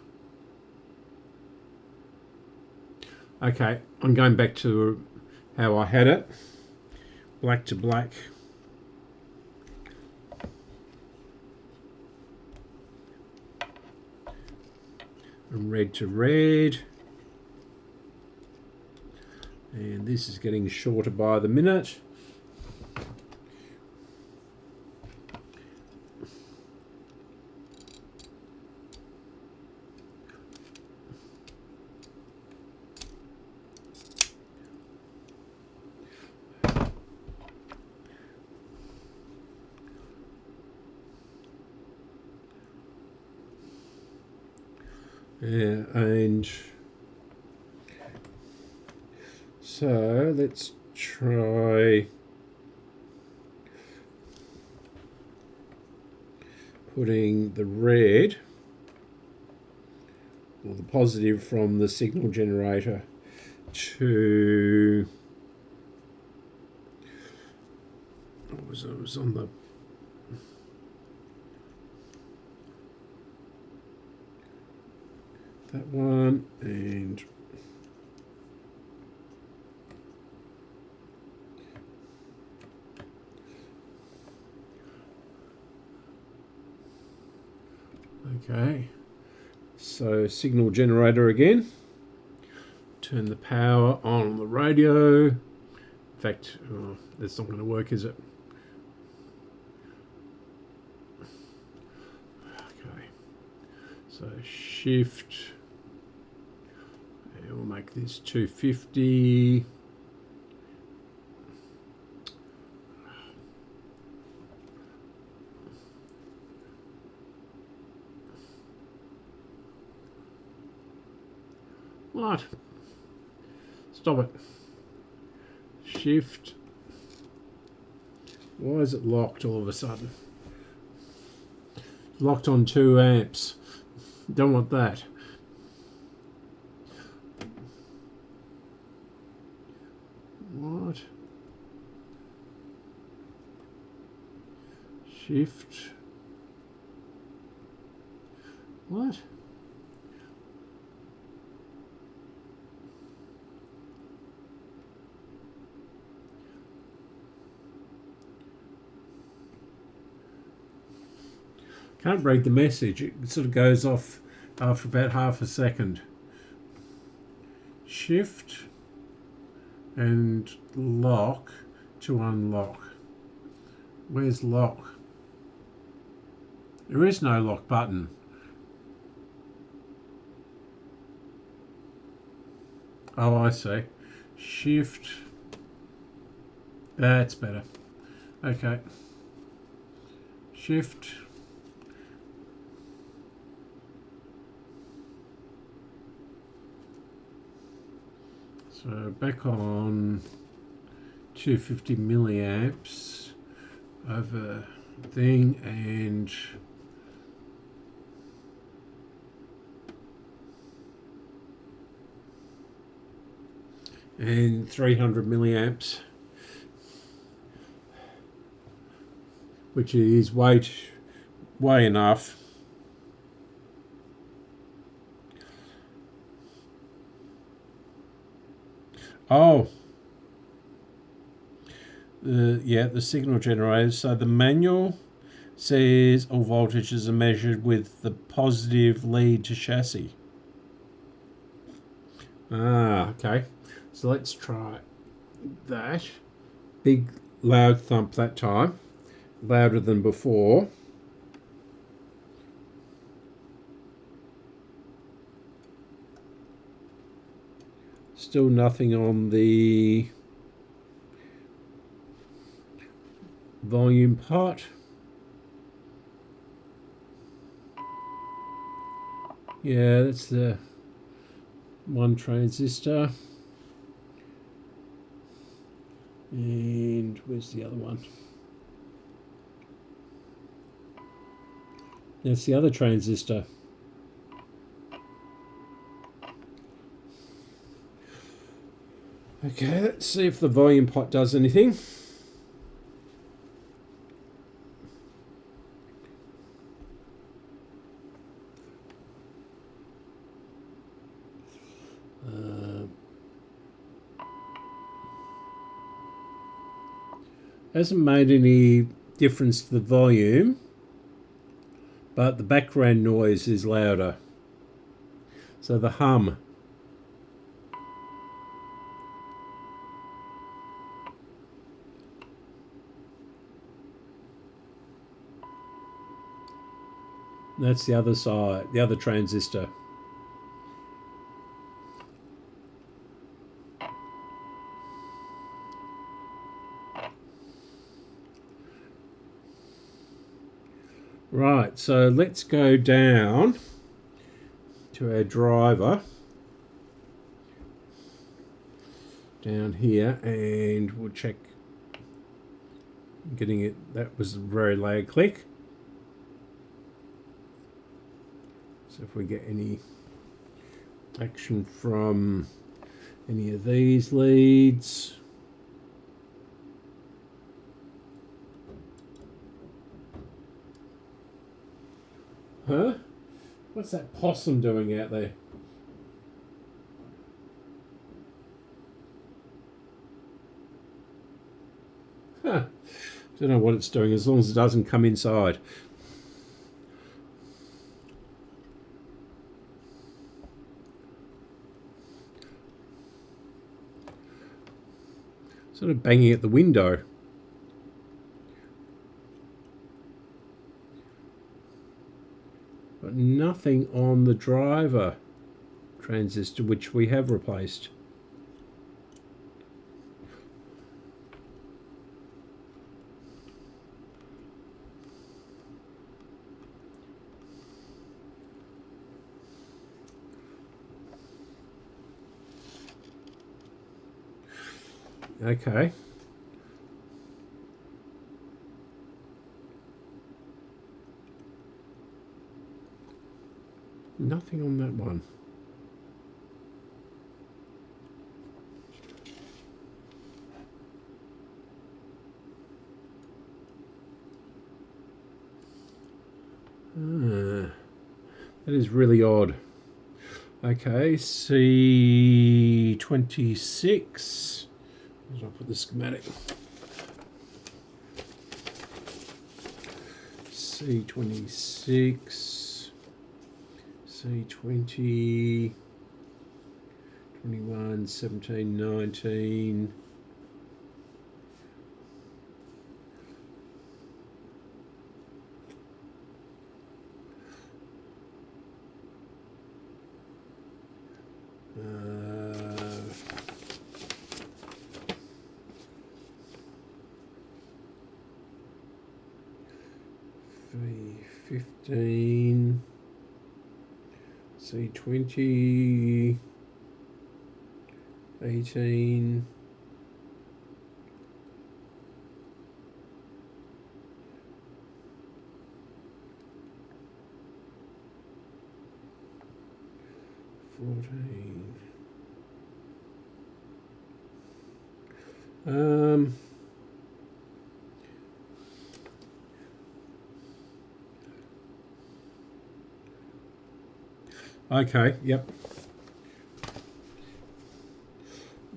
Okay, I'm going back to how I had it. Black to black. And red to red. And this is getting shorter by the minute. Yeah, and so let's try putting the red or the positive from the signal generator to what was it? Was on the that one, and Okay, so signal generator again. Turn the power on the radio. In fact, that's not going to work, is it? Okay, so shift, and we'll make this 250. What? Stop it. Shift. Why is it locked all of a sudden? Locked on 2 amps. Don't want that. What? Shift. What? Can't read the message. It sort of goes off after about half a second. Shift and lock to unlock. Where's lock? There is no lock button. Oh, I see. Shift. That's better. Okay. Shift. So back on 250 milliamps over thing and and 300 milliamps, which is way enough. Oh, yeah, the signal generator. So the manual says all voltages are measured with the positive lead to chassis. Ah, okay. So let's try that. Big loud thump that time, louder than before. Still nothing on the volume pot. Yeah, that's the one transistor. And where's the other one? That's the other transistor. Okay, let's see if the volume pot does anything. Hasn't made any difference to the volume, but the background noise is louder. So the hum. That's the other side, the other transistor. Right, so let's go down to our driver down here and we'll check getting it. That was a very loud click. So if we get any action from any of these leads. Huh? What's that possum doing out there? Huh. Don't know what it's doing as long as it doesn't come inside. Sort of banging at the window. But nothing on the driver transistor, which we have replaced. Okay. Nothing on that one. That is really odd. Okay, C26. Where did I put the schematic? C26, C20, 21, 17, 19. V15, C20, 18, okay, yep.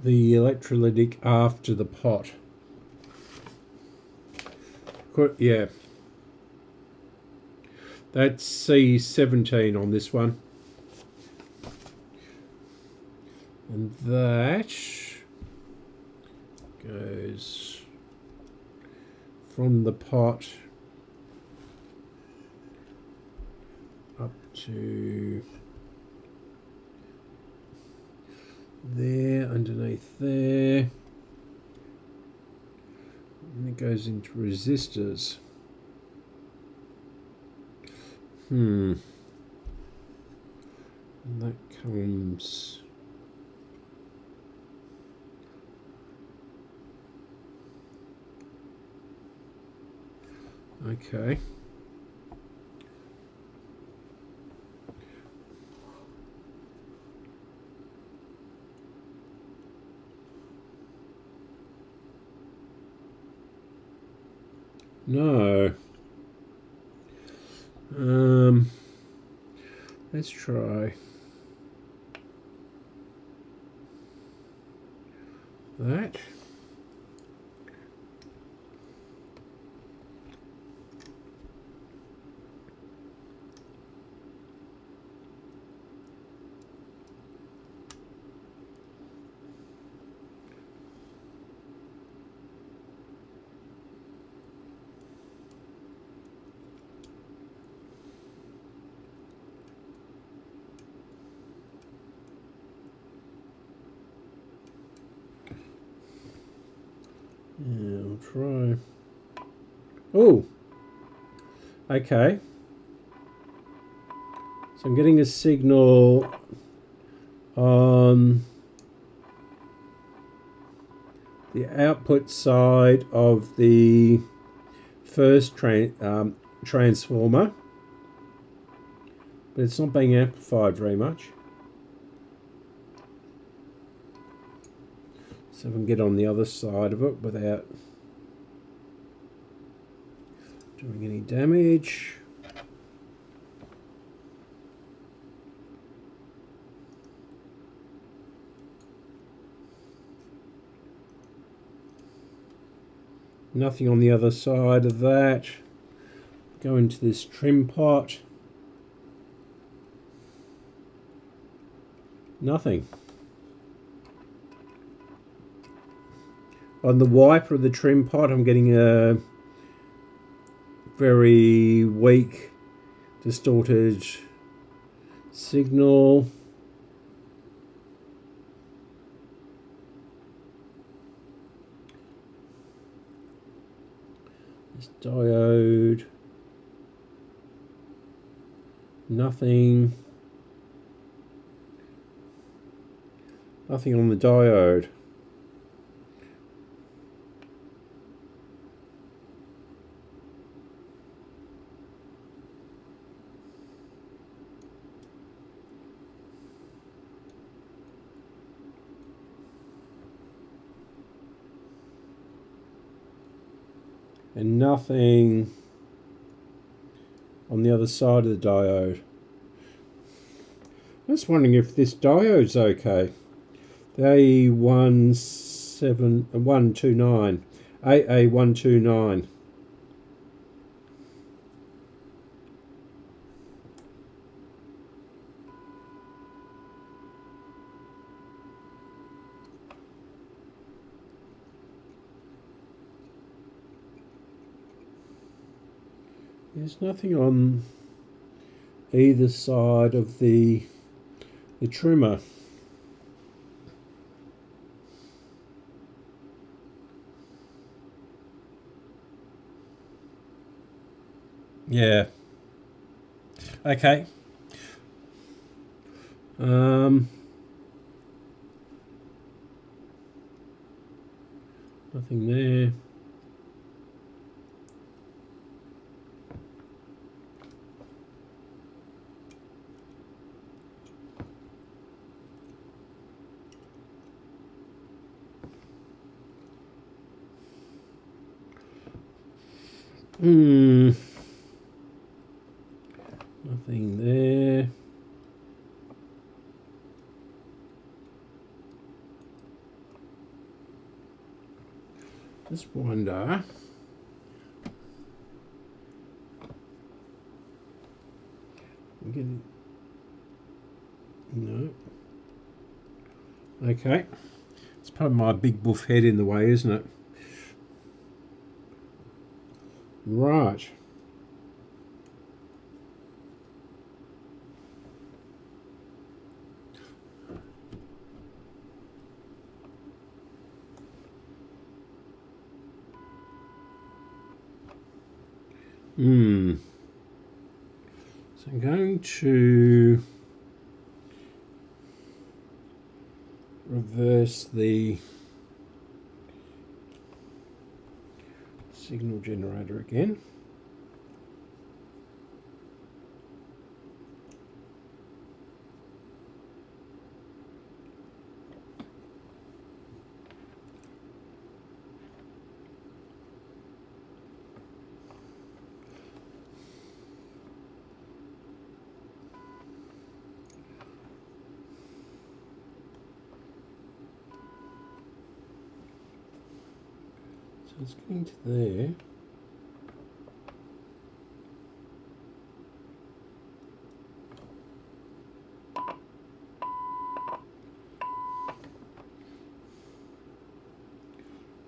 The electrolytic after the pot. Yeah. That's C17 on this one. And that goes from the pot up to there, underneath there, and it goes into resistors. And that comes okay. No. Let's try that. Yeah, I'll try. Oh, okay. So I'm getting a signal on the output side of the first transformer, but it's not being amplified very much. So if I can get on the other side of it without doing any damage. Nothing on the other side of that. Go into this trim pot. Nothing. On the wiper of the trim pot, I'm getting a very weak, distorted signal. This diode, nothing on the diode. And nothing on the other side of the diode. I'm just wondering if this diode's okay. The AA129. AA129. There's nothing on either side of the trimmer. Yeah. Okay. Nothing there. Nothing there. Just wonder. No. Okay. It's probably my big buff head in the way, isn't it? Right. So I'm going to reverse the signal generator again. So it's going to there.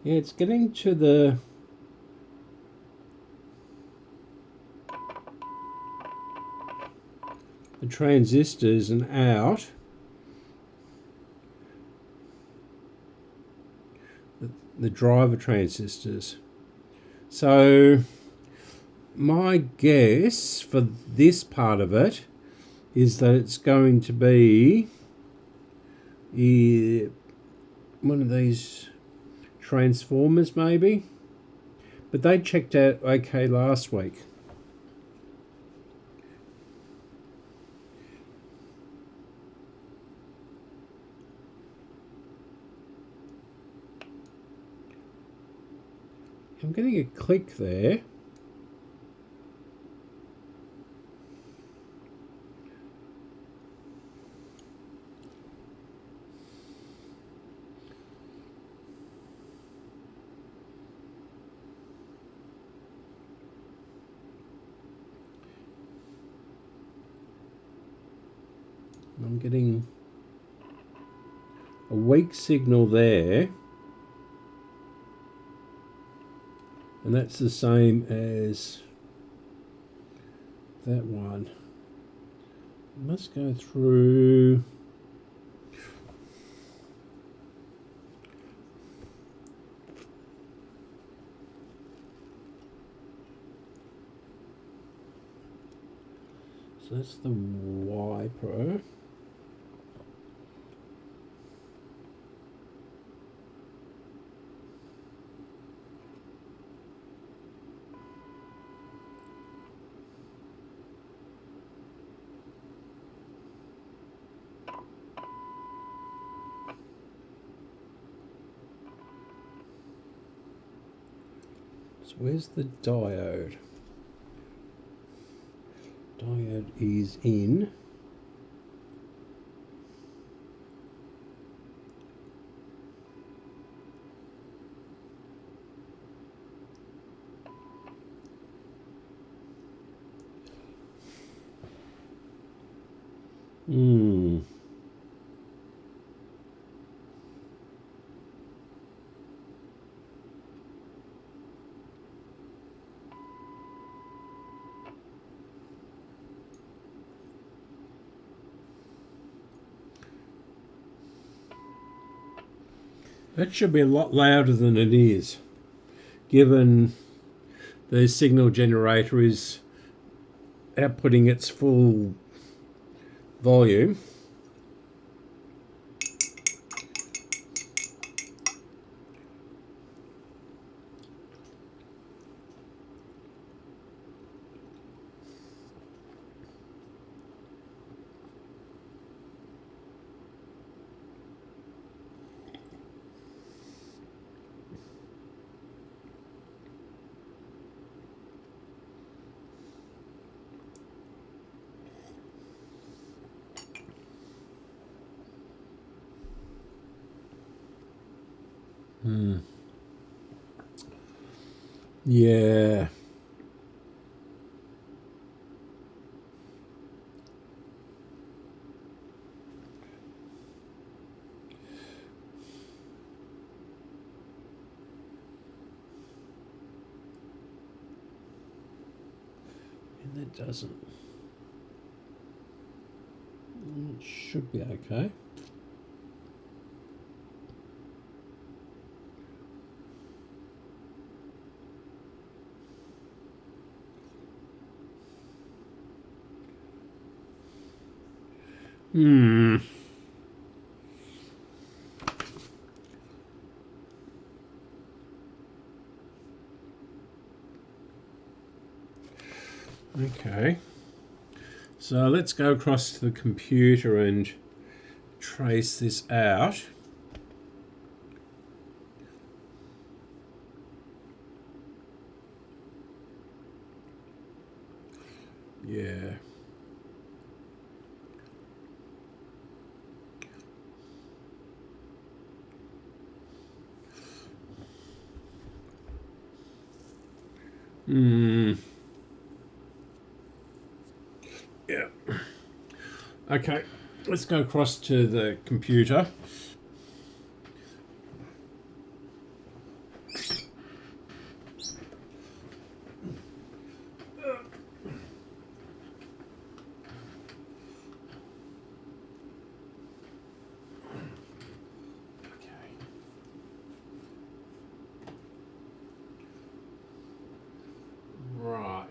Yeah, it's getting to the transistors and out. The driver transistors. So my guess for this part of it is that it's going to be one of these transformers maybe, but they checked out okay last week. I'm getting a click there. I'm getting a weak signal there. and that's the same as that one. It must go through. So that's the Y Pro. So where's the diode? Diode is in. That should be a lot louder than it is, given the signal generator is outputting its full volume. Yeah. And that doesn't. It should be okay. Okay. So let's go across to the computer and trace this out. Yeah. Yeah. Okay, let's go across to the computer. Right.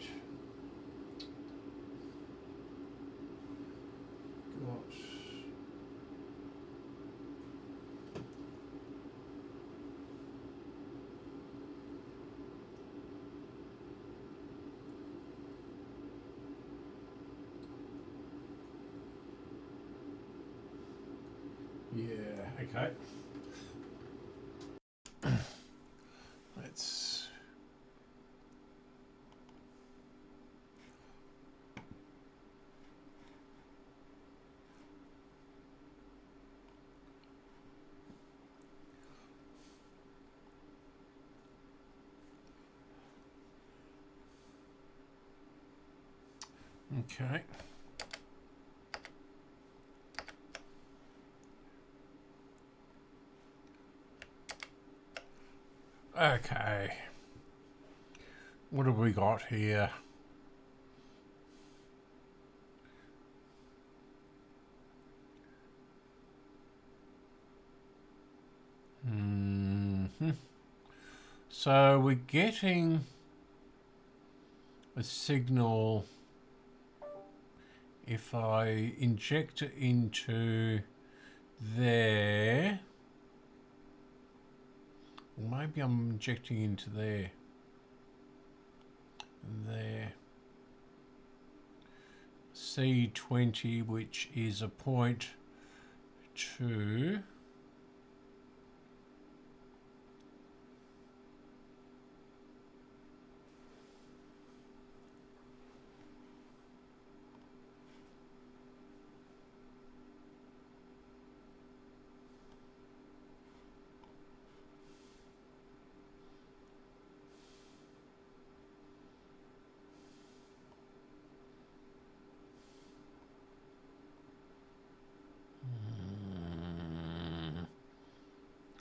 Yeah, okay. Let's. Okay. Okay. what have we got here? So we're getting a signal if I inject it into there. Maybe I'm injecting into there. There. C20, which is a 0.2.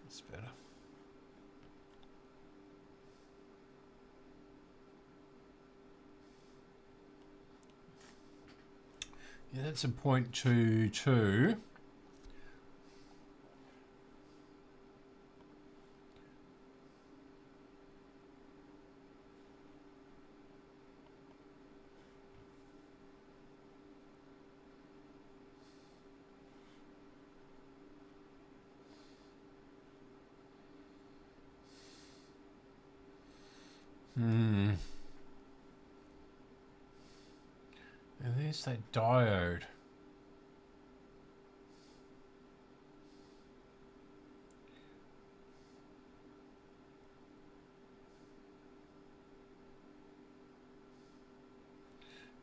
That's better. Yeah, that's a 0.22. And there's that diode.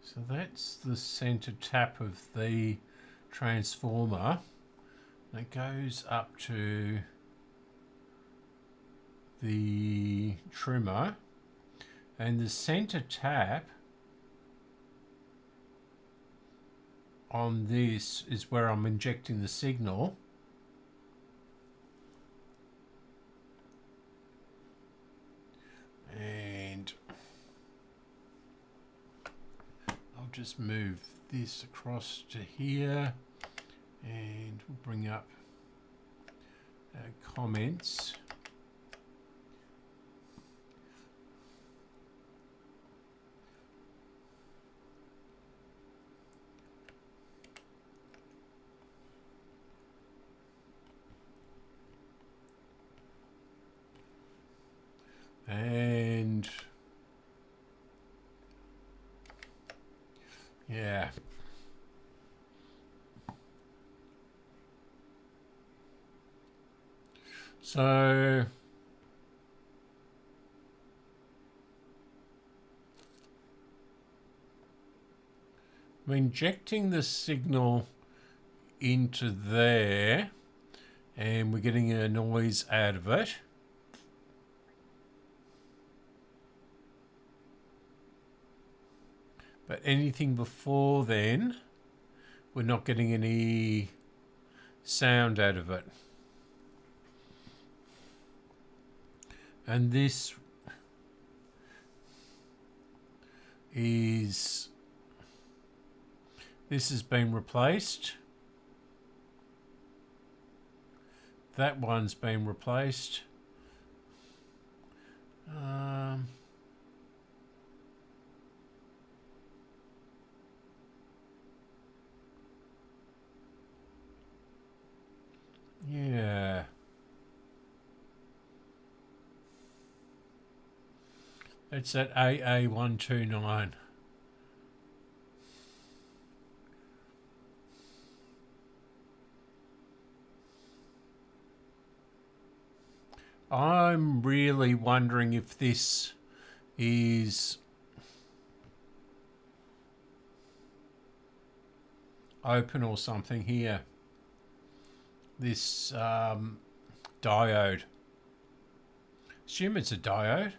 So that's the center tap of the transformer that goes up to the trimmer, and the center tap on this is where I'm injecting the signal. And I'll just move this across to here, and we'll bring up comments. And yeah, so I'm injecting the signal into there, and we're getting a noise out of it. But anything before then, we're not getting any sound out of it. And this has been replaced. That one's been replaced. Yeah. It's at AA129. I'm really wondering if this is open or something here. This diode. Assume it's a diode.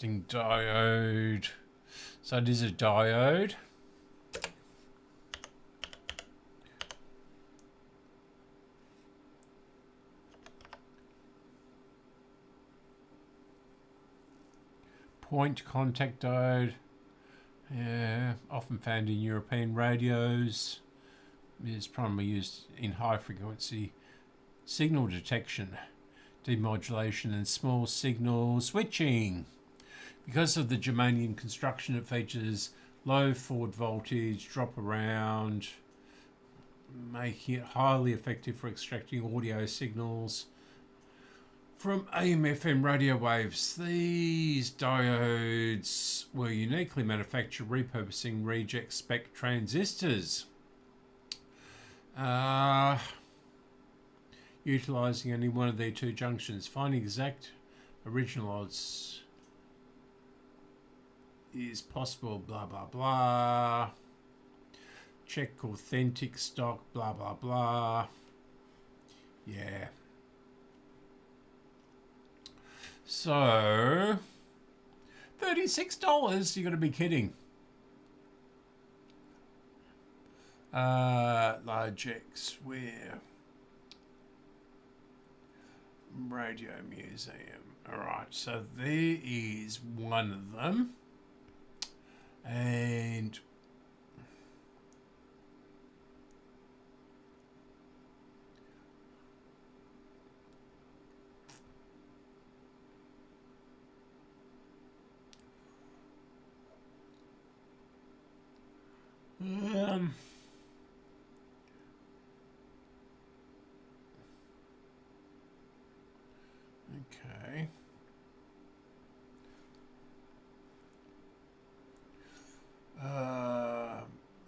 Testing diode. So it is a diode. Point contact diode. Yeah, often found in European radios. It is primarily used in high frequency signal detection, demodulation and small signal switching. Because of the germanium construction, it features low forward voltage, drop around, making it highly effective for extracting audio signals from AM/FM radio waves. These diodes were uniquely manufactured repurposing reject spec transistors, utilizing only one of their two junctions. Find exact original odds is possible, blah blah blah. Check authentic stock, blah blah blah. Yeah. So $36, you gotta be kidding. Large X, where? Radio Museum. Alright, so there is one of them. And okay.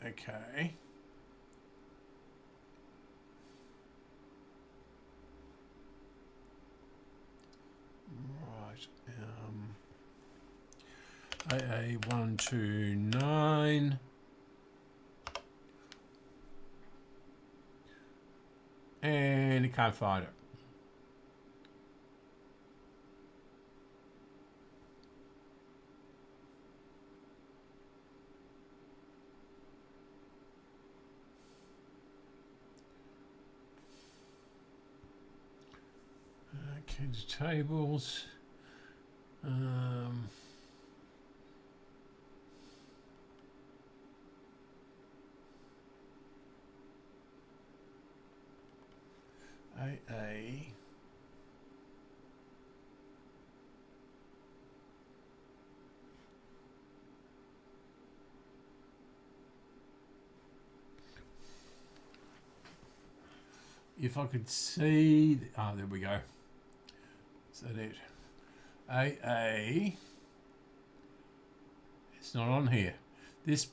Okay. Right. AA129. And you can't find it. Okay, the tables. AA. If I could see, there we go. Is that it? AA. It's not on here. This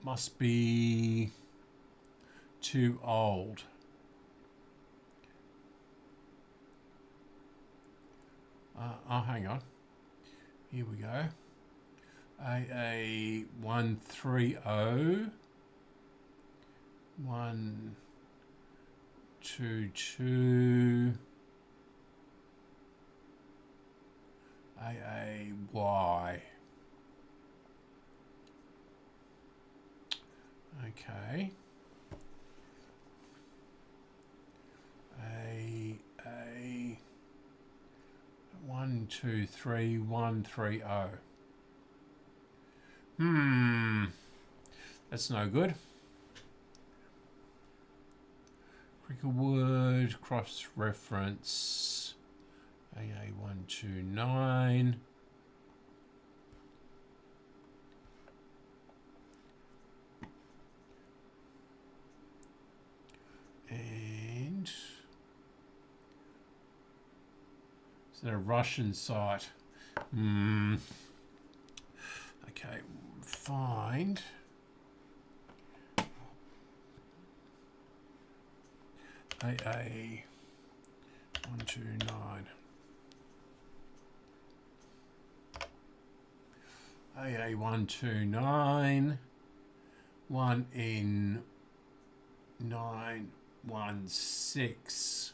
must be too old. Hang on. Here we go. AA130 122 AAY. Okay. AA 123130. That's no good. Crickle word, cross reference, AA129. And is that a Russian site? Okay, find. AA129. AA129. 1N916.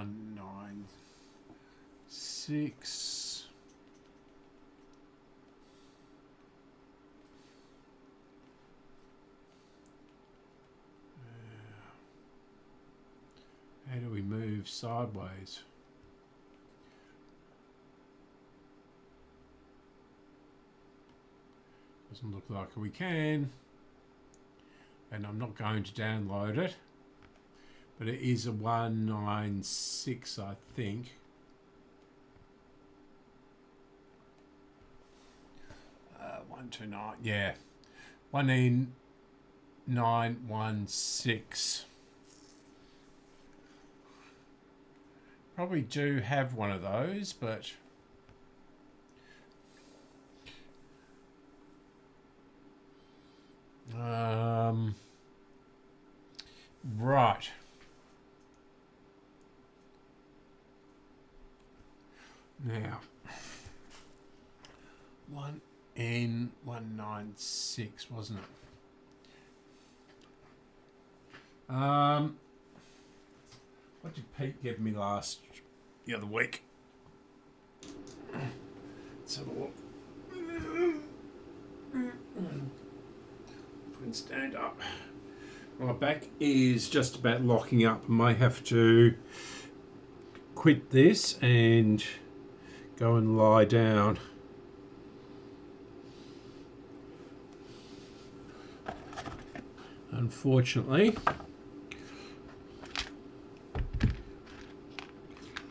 196. How do we move sideways? Doesn't look like we can. And I'm not going to download it. But it is a 196, I think. Uh, 129, yeah. 19916. Probably do have one of those, but right. Now 1N196, wasn't it? What did Pete give me the other week? Let's have a look. If we can stand up. My back is just about locking up. I might have to quit this and go and lie down. Unfortunately.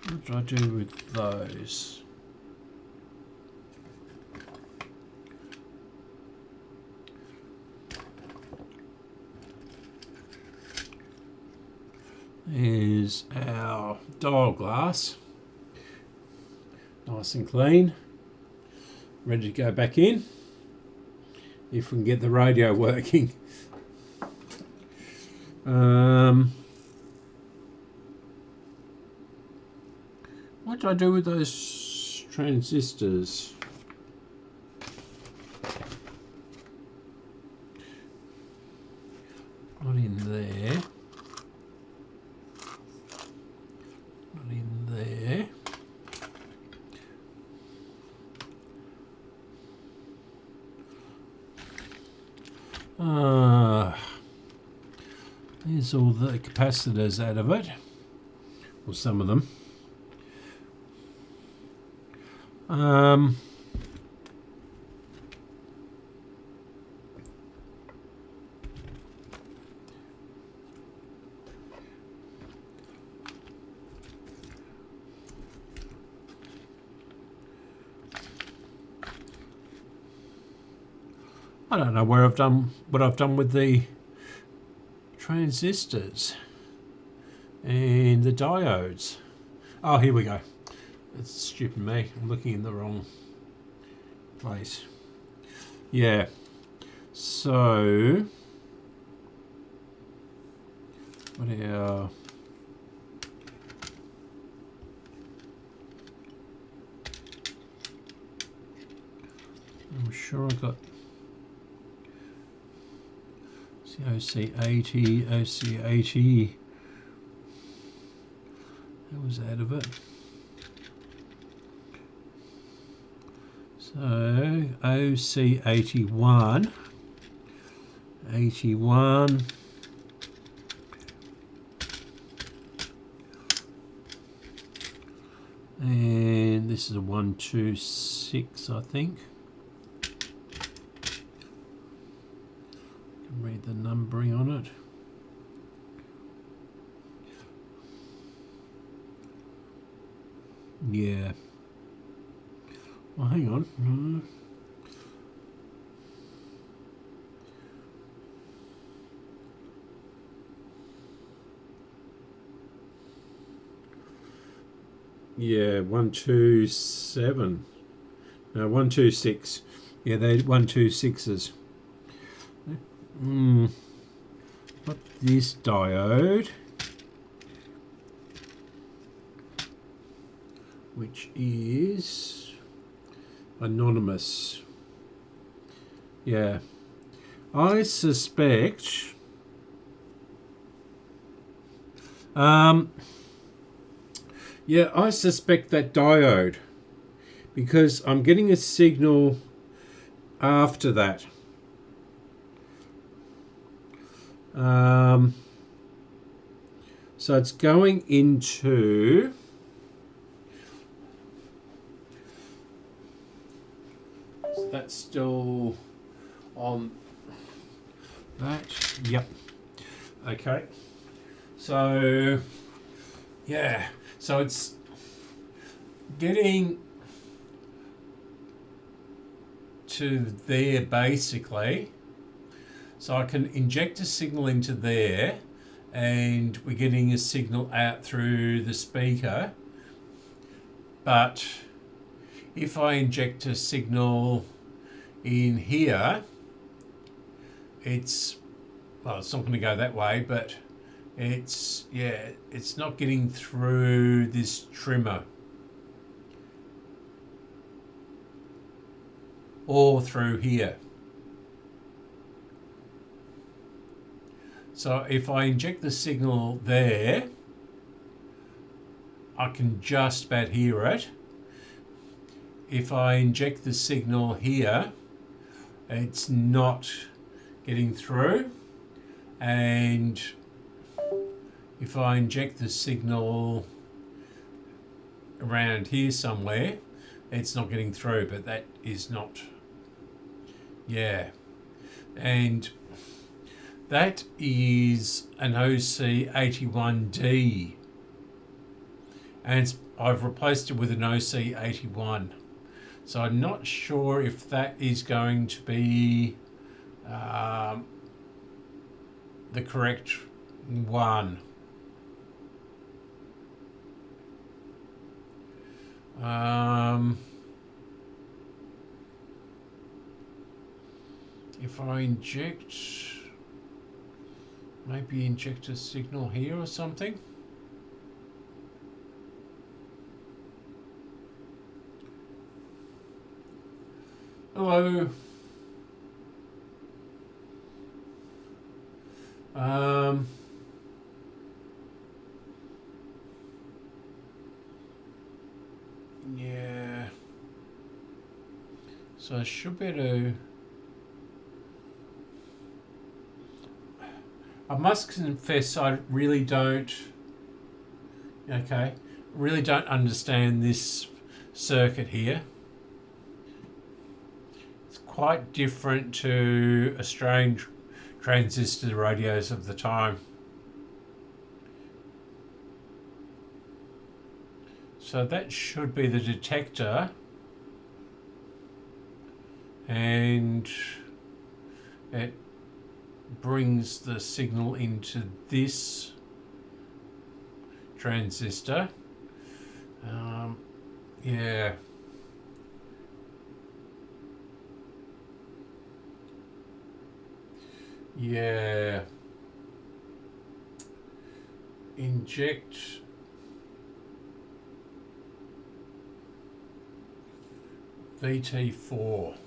What do I do with those? Here's our dial glass. Nice and clean. Ready to go back in. If we can get the radio working. What do I do with those transistors? Not in there. Not in there. There's all the capacitors out of it, or some of them. I don't know where what I've done with the transistors and the diodes. Oh, here we go. That's stupid me. I'm looking in the wrong place. Yeah. So what are I'm sure I got OC80, OC80. That was out of it. So OC81, 81, and this is a 126, I think. Read the numbering on it. Yeah. Well, hang on. Yeah, 127. No, 126. Yeah, they're 126s. Got this diode, which is anonymous. Yeah, I suspect Yeah, I suspect that diode, because I'm getting a signal after that. So it's going into that's still on that. Yep. Okay. So yeah, so it's getting to there basically. So I can inject a signal into there, and we're getting a signal out through the speaker. But if I inject a signal in here, it's not going to go that way, but it's not getting through this trimmer or through here. So if I inject the signal there, I can just about hear it. If I inject the signal here, it's not getting through. And if I inject the signal around here somewhere, it's not getting through, but that is not, and that is an OC81D, and I've replaced it with an OC81. So I'm not sure if that is going to be the correct one. If I maybe inject a signal here or something. Hello. Yeah. So I should be able to. I must confess I really don't understand this circuit here. It's quite different to Australian transistor radios of the time. So that should be the detector, and it brings the signal into this transistor. Yeah. Yeah. Inject VT4.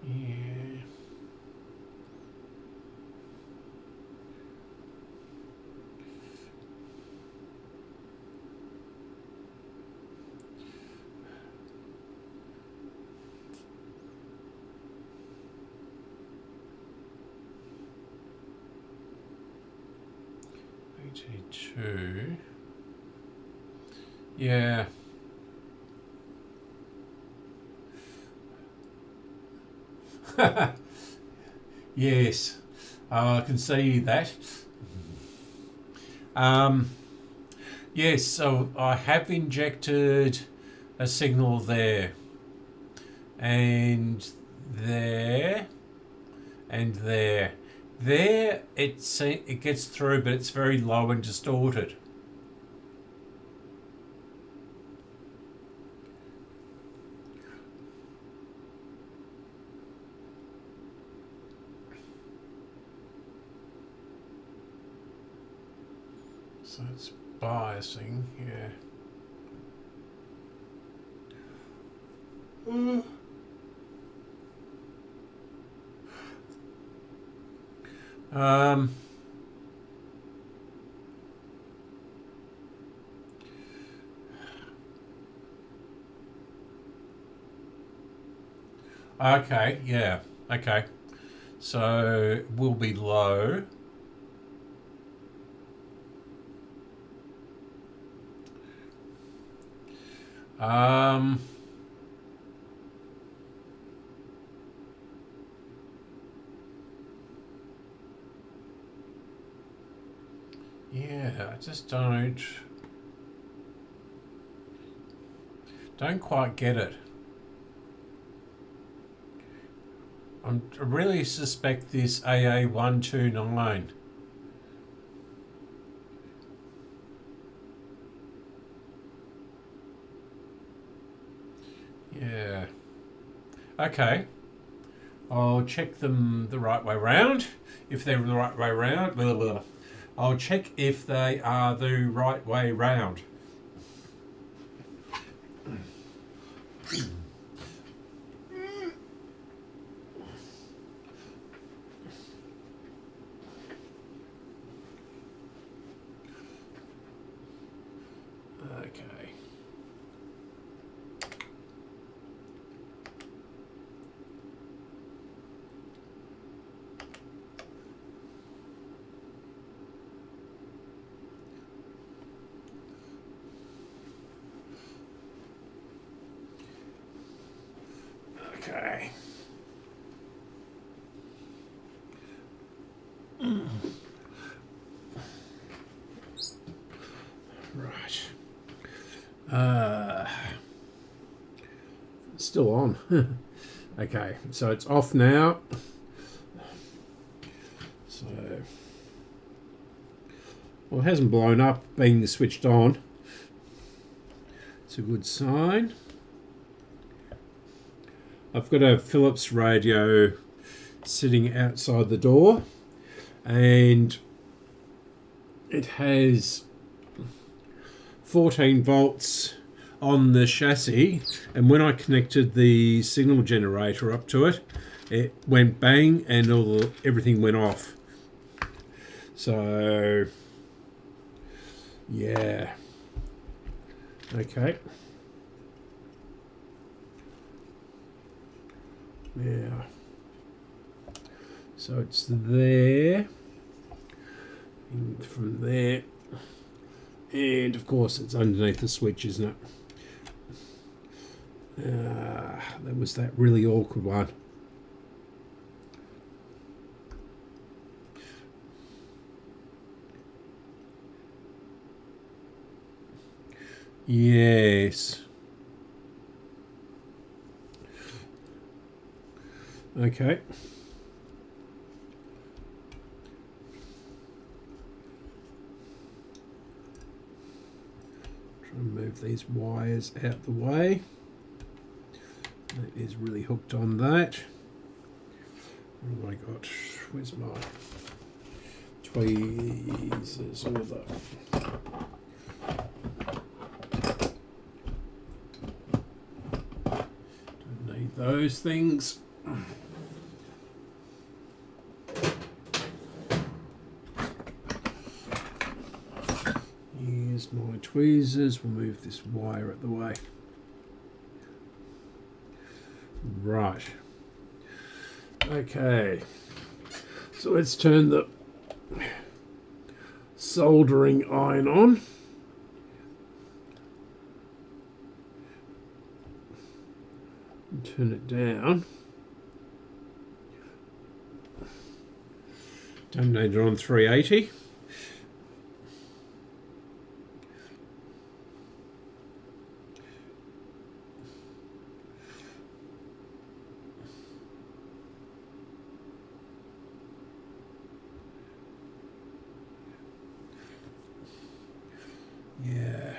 Yeah. VT2. Yeah. Yes, I can see that. Yes, so I have injected a signal there, and there, and there. There, it gets through, but it's very low and distorted. So it's biasing, yeah. Okay, yeah, okay. So it will be low. Yeah, I just don't quite get it. I really suspect this AA129. Yeah. Okay. I'll check them the right way round. If they're the right way round, blah, blah, blah. I'll check if they are the right way round. Okay. Okay. Right. Still on. Okay, so it's off now. So, well, it hasn't blown up being switched on. It's a good sign. I've got a Philips radio sitting outside the door, and it has 14 volts on the chassis, and when I connected the signal generator up to it, it went bang and everything went off. So yeah, okay. Now, so it's there, and from there, and of course it's underneath the switch, isn't it? That was that really awkward one. Yes. Okay. Try and move these wires out the way. That is really hooked on that. What have I got? Where's my tweezers? All that. Don't need those things. Here's my tweezers. We'll move this wire out the way. Right. Okay. So let's turn the soldering iron on. And turn it down. Terminator on 380. Yeah.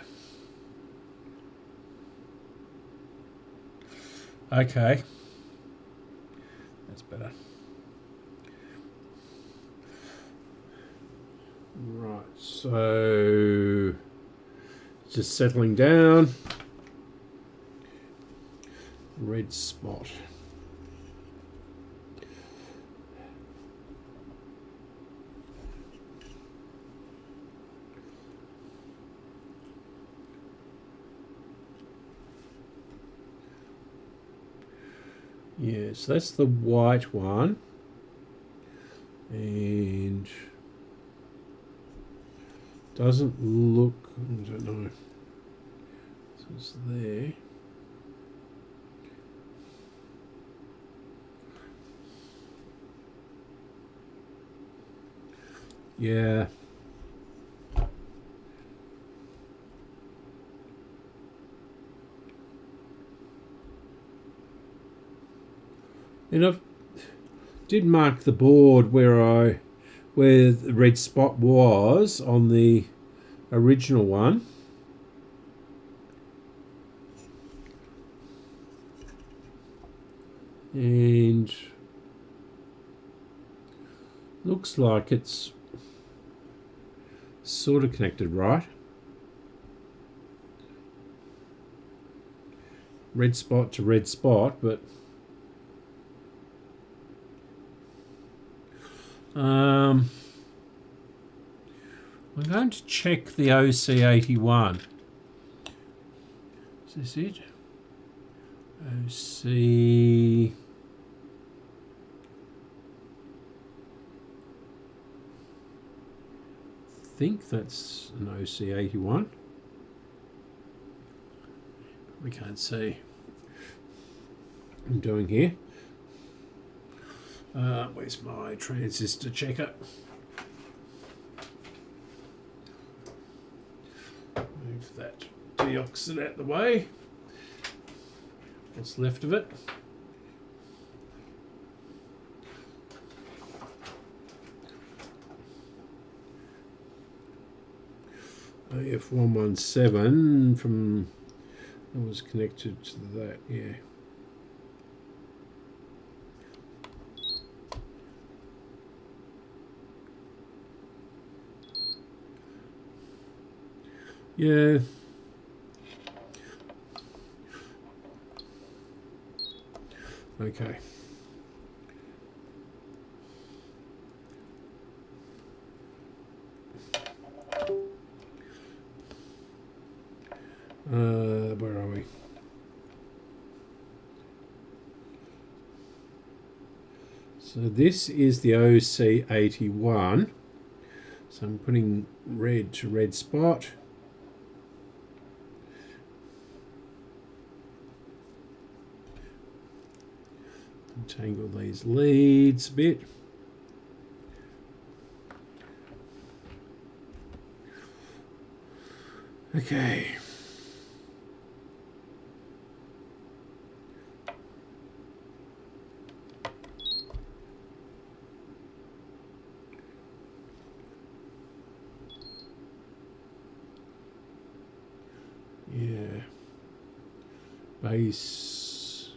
Okay. That's better. Right, so just settling down. Red spot. Yeah, so that's the white one. And doesn't look, I don't know. So it's there. Yeah. And I did mark the board where the red spot was on the original one. And looks like it's sort of connected right. Red spot to red spot, but I'm going to check the OC81. Is this it? OC... I think that's an OC81. We can't see what I'm doing here. Where's my transistor checker? Move that deoxide out the way. What's left of it? F117 from that was connected to that, yeah. Yeah. Okay. Where are we? So this is the OC81. So I'm putting red to red spot. Untangle these leads a bit. Okay. Yeah. Base.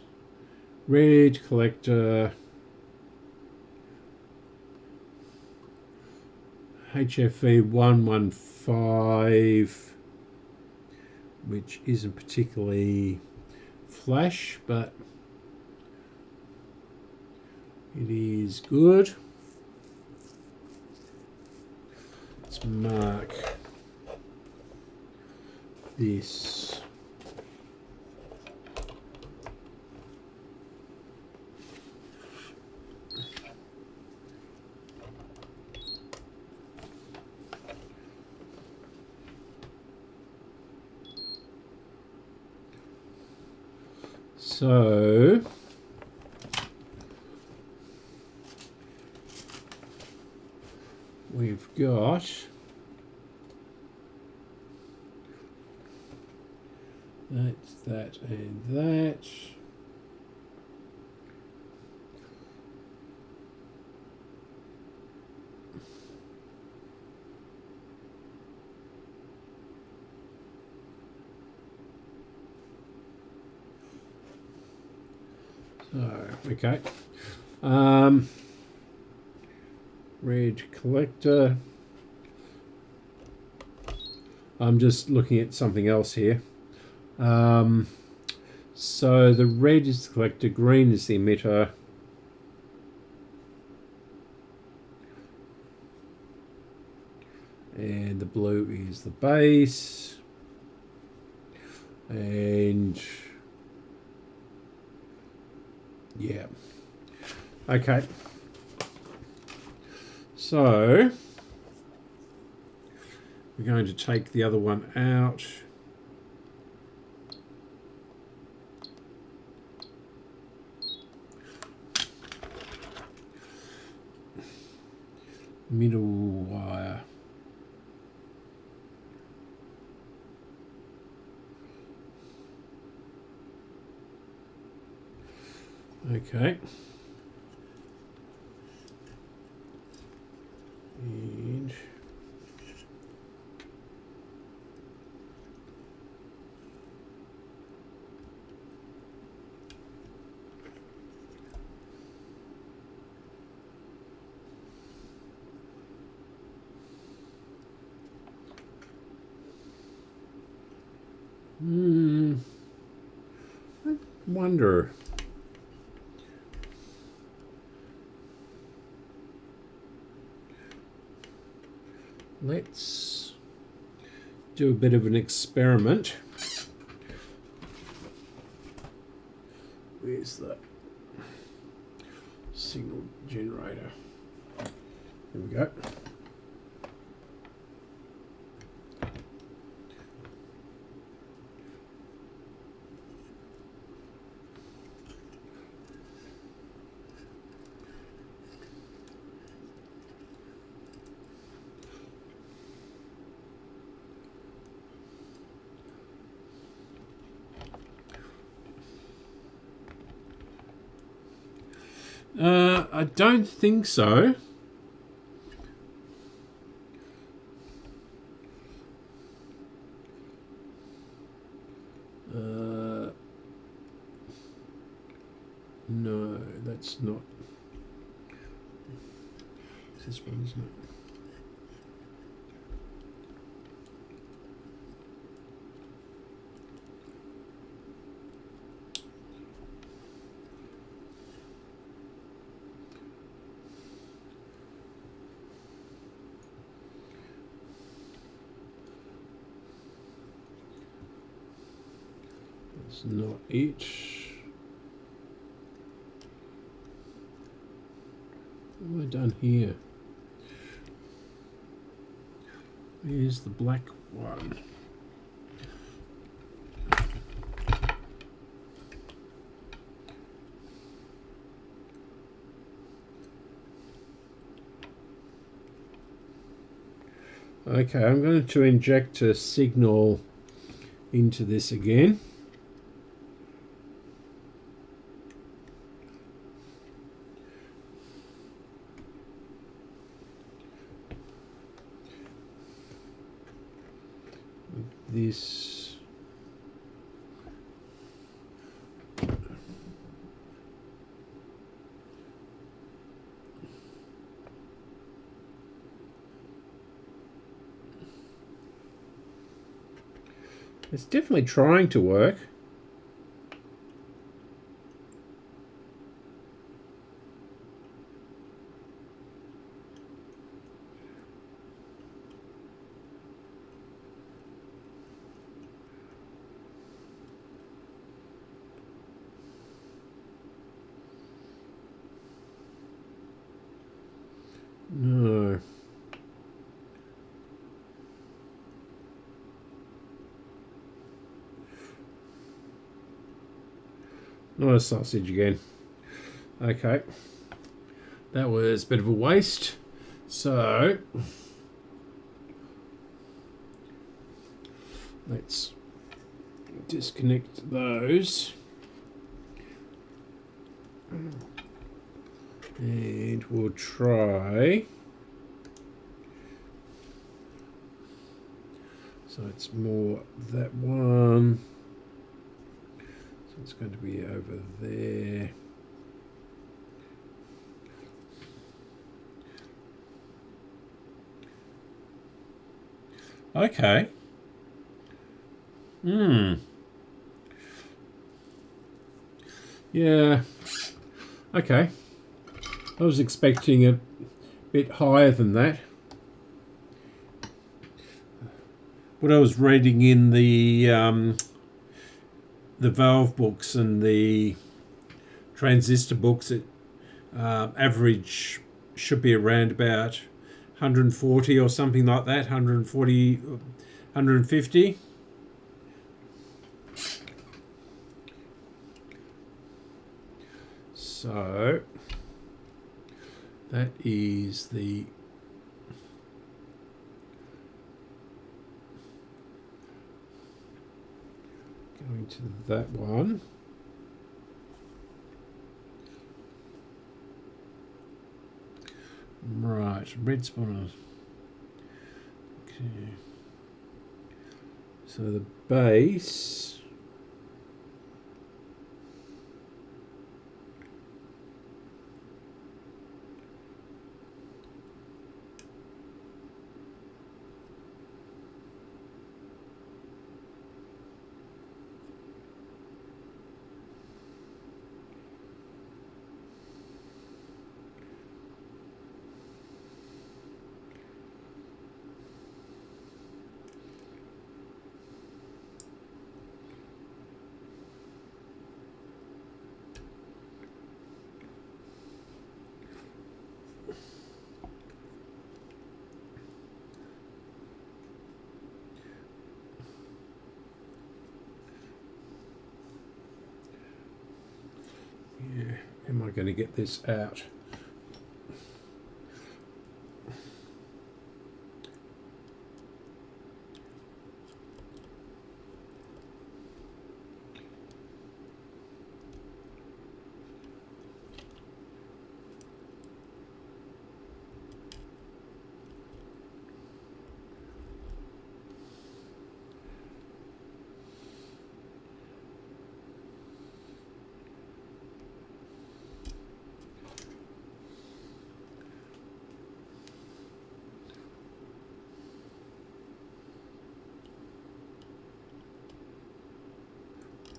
Red collector. HFV 115, which isn't particularly flash, but it is good. Let's mark this. So we've got that and that. So, okay. Red collector. I'm just looking at something else here. So the red is the collector, green is the emitter. And the blue is the base. And Yeah. Okay. So we're going to take the other one out. Middle wire. Okay. And I wonder. Let's do a bit of an experiment. Where's the signal generator? There we go. I don't think so. No, that's not. It's this one, isn't it? That's not it. What have I done here? Here's the black one. Okay, I'm going to inject a signal into this again. This it's definitely trying to work. No. Not a sausage again. Okay. That was a bit of a waste. So let's disconnect those. And we'll try. So it's more that one. So it's going to be over there. Okay. Yeah. Okay. I was expecting a bit higher than that. What I was reading in the valve books and the transistor books, it average should be around about 140 or something like that, 140, 150. So that is the going to that one. Right, red spot. Okay. So the base. Yeah, am I going to get this out?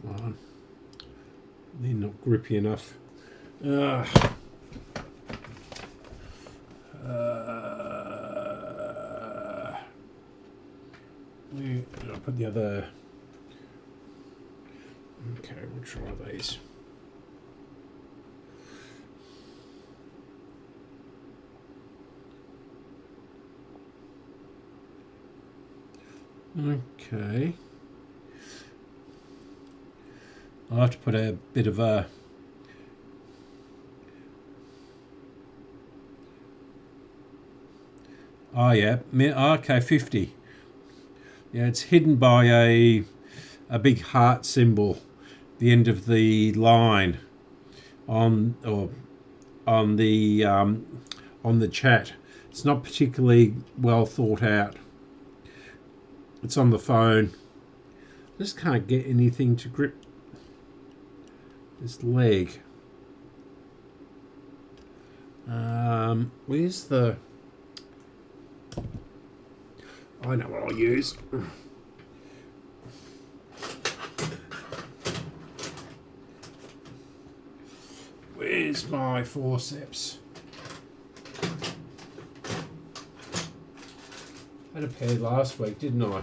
On. They're not grippy enough. Where did I put the other? Okay, we'll try these. Okay. I'll have to put a bit of a okay, 50. Yeah, it's hidden by a big heart symbol, the end of the line on the chat. It's not particularly well thought out. It's on the phone. Just can't get anything to grip this leg. Where's the... I know what I'll use. Where's my forceps? I had a pair last week, didn't I?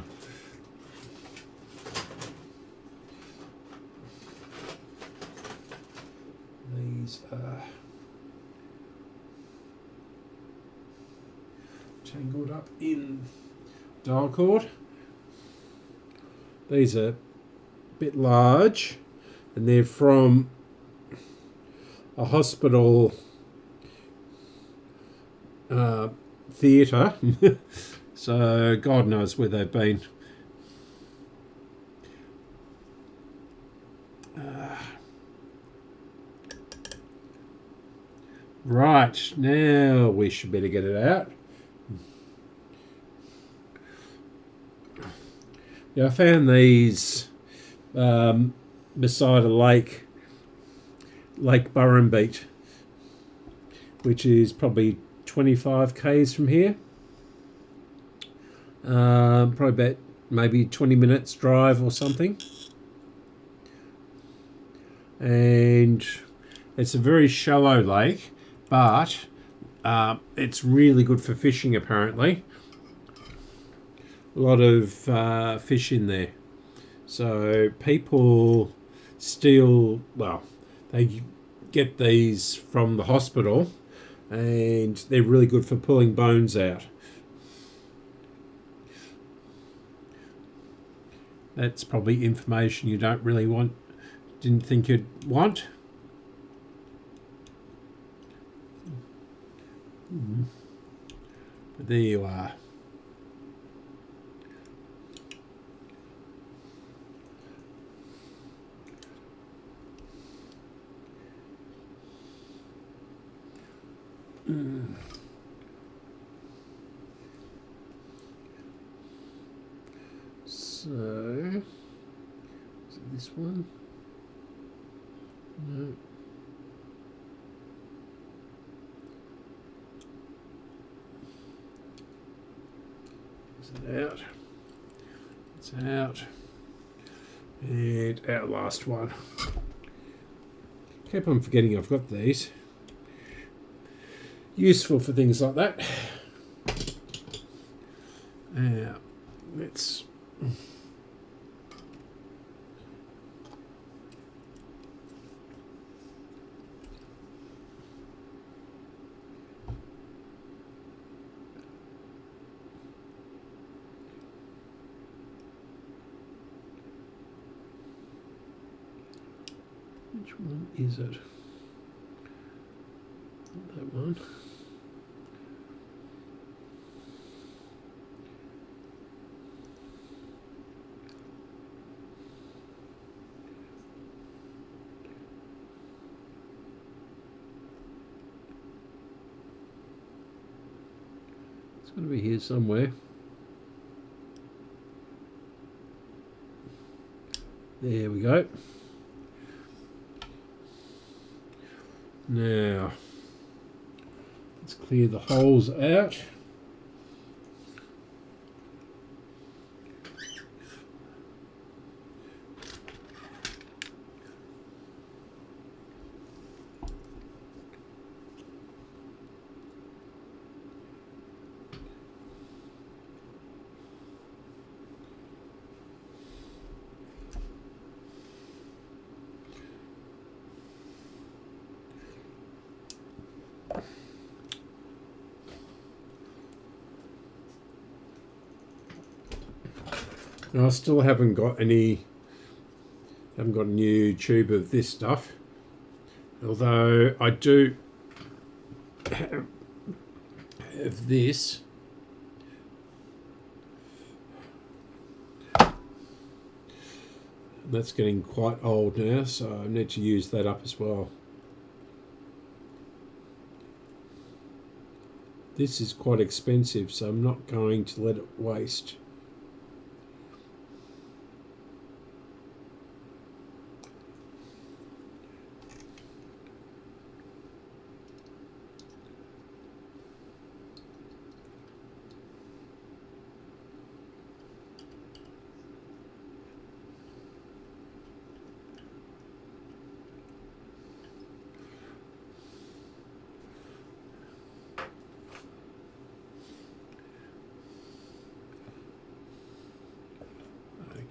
These are tangled up in dial cord. These are a bit large and they're from a hospital theatre. So God knows where they've been. Right, now we should better get it out. Yeah, I found these beside a lake Burrumbeet, which is probably 25 k's from here. Probably about maybe 20 minutes drive or something. And it's a very shallow lake, but it's really good for fishing apparently. A lot of fish in there. So people steal, well, they get these from the hospital, and they're really good for pulling bones out. That's probably information you don't really want, didn't think you'd want. But there you are. So, is it this one? No. Is it out? It's out. And our last one. Keep on forgetting I've got these. Useful for things like that. Now, let's... Which one is it? Not that one. It's got to be here somewhere. There we go. Now, let's clear the holes out. Now, I still haven't got a new tube of this stuff, although I do have this. That's getting quite old now, so I need to use that up as well. This is quite expensive, so I'm not going to let it waste.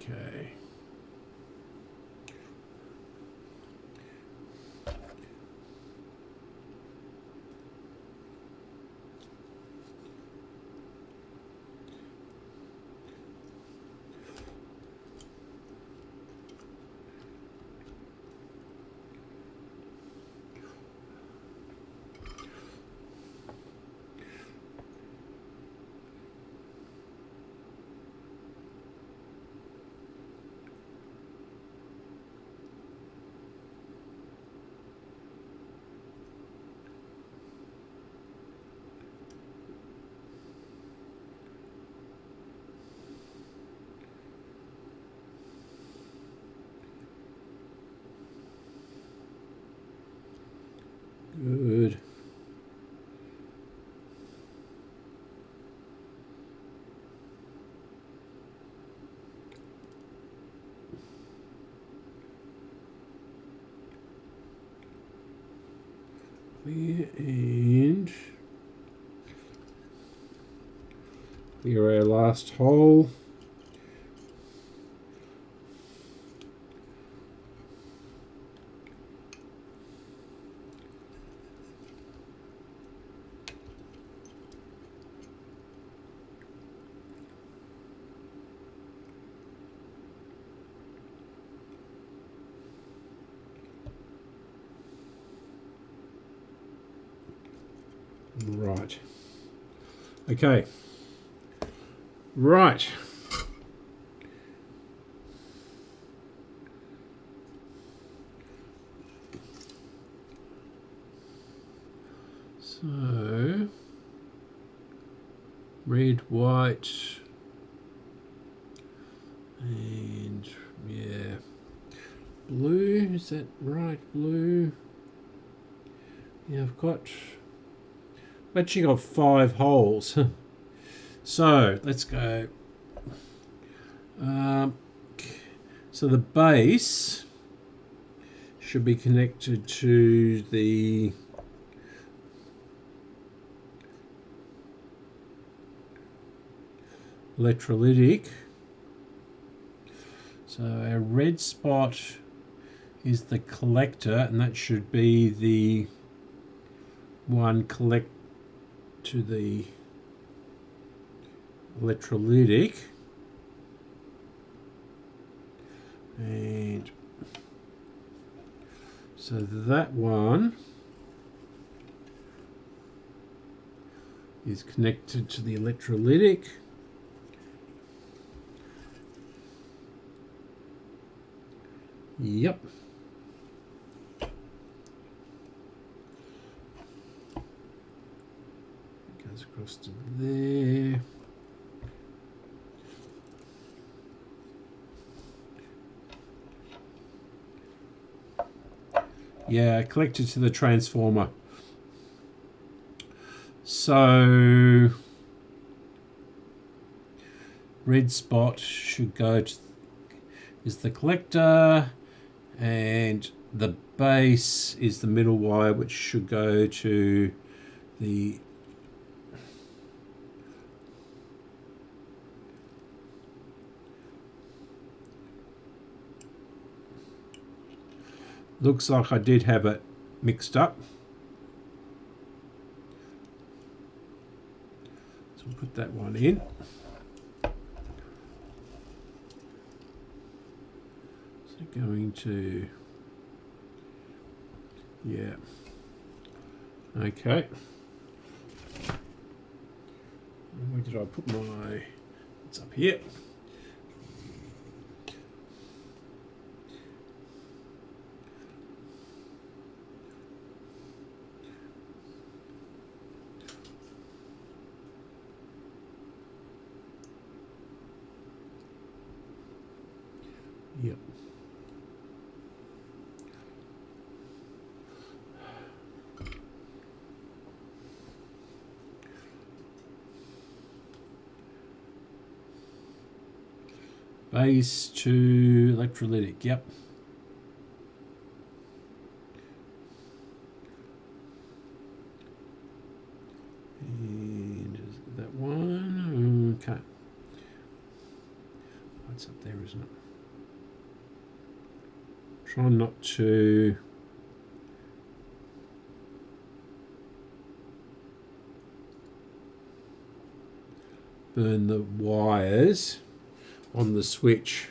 Okay. Good. Clear and clear our last hole. Right. Okay. Right. So, red, white, and yeah, blue, is that right? Blue. Yeah, I've actually got 5 holes. So, let's go. So the base should be connected to the electrolytic. So our red spot is the collector, and that should be the one collect to the electrolytic. And so that one is connected to the electrolytic. Yep. Goes across to there. Yeah, connected to the transformer. So red spot should go to is the collector, and the base is the middle wire, which should go to the looks like I did have it mixed up. So we'll put that one in. So going to, yeah, okay. And where did I put my, it's up here. Yep. Base to electrolytic, yep. And is it that one? Okay. That's up there, isn't it? Try not to burn the wires on the switch.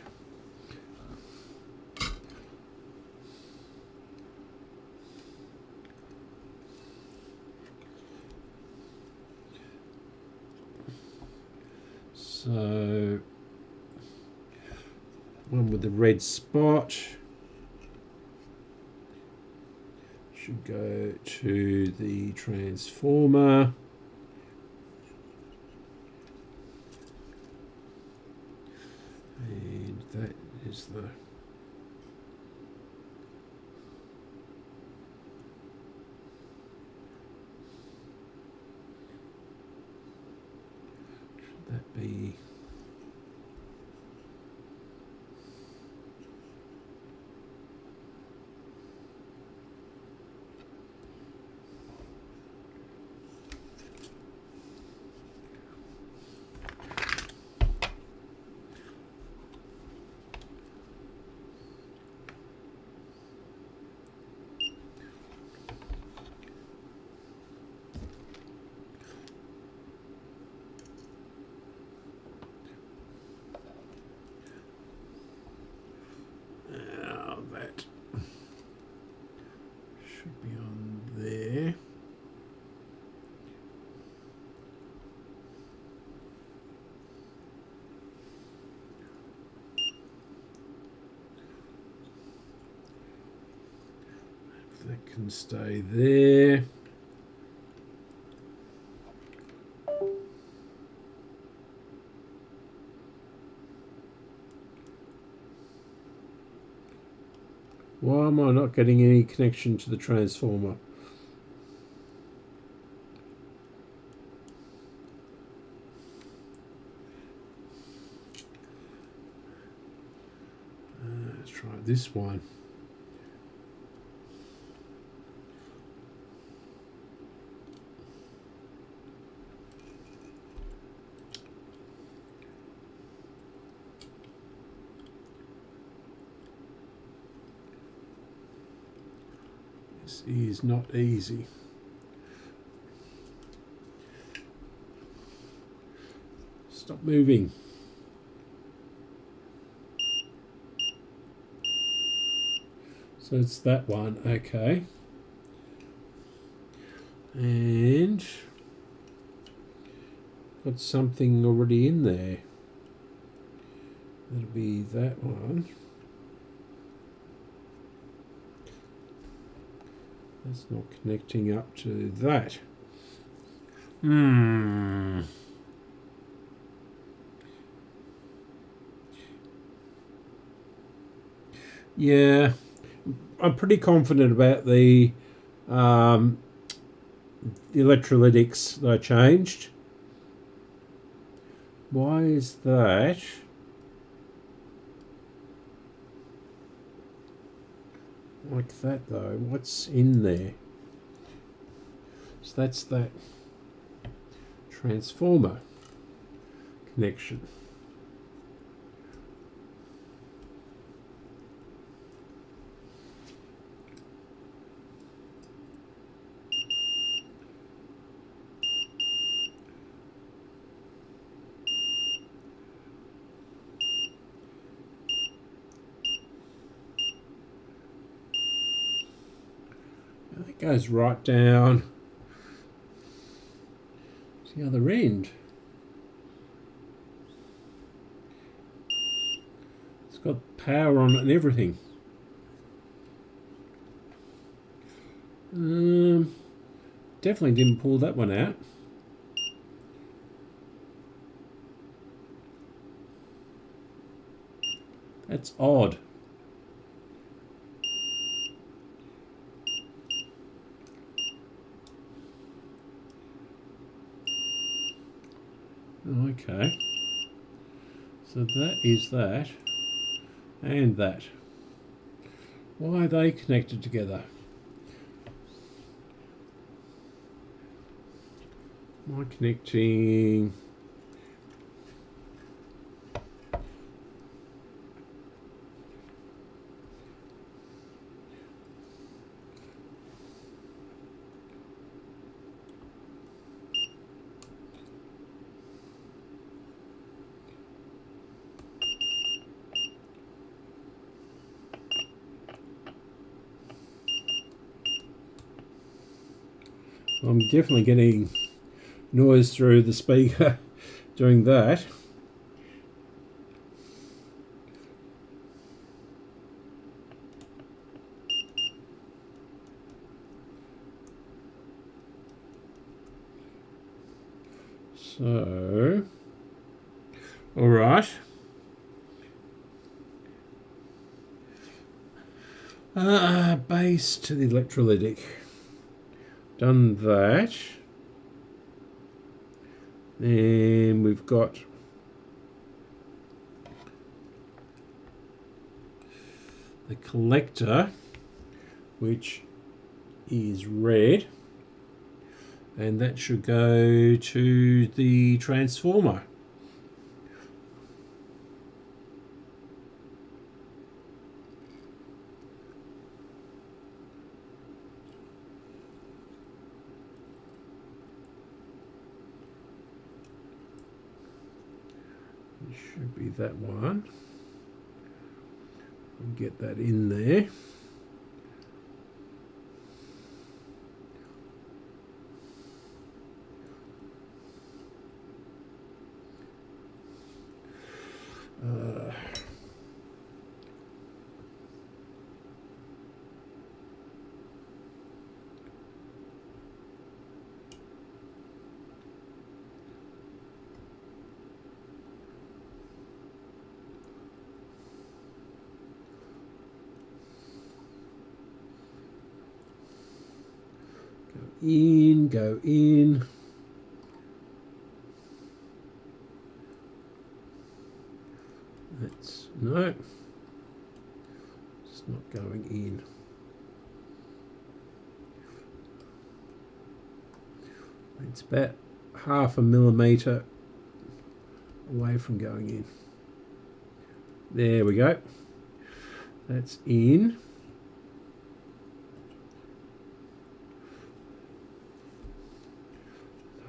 So one with the red spot should go to the transformer. And that is the should that be that should be on there. That can stay there. Why am I not getting any connection to the transformer? Let's try this one. This is not easy. Stop moving. So it's that one, okay. And got something already in there. That'll be that one. That's not connecting up to that. Yeah, I'm pretty confident about the electrolytics that I changed. Why is that? Like that though, what's in there? So that's that transformer connection. That goes right down to the other end. It's got power on it and everything. Definitely didn't pull that one out. That's odd. Okay, so that is that and that. Why are they connected together? Am I connecting? I'm definitely getting noise through the speaker doing that. So, all right. Base to the electrolytic. Done that. And we've got the collector, which is red, and that should go to the transformer. It should be that one. And get that in there. in, go in. That's, no, it's not going in. It's about 0.5 millimetre away from going in. There we go. That's in.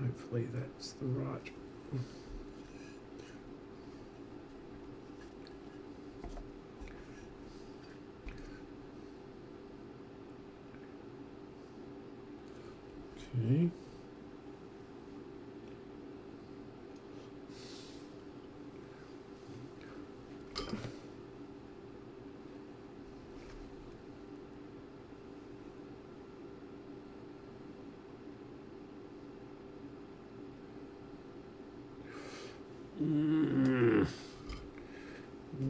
Hopefully that's the right. Okay.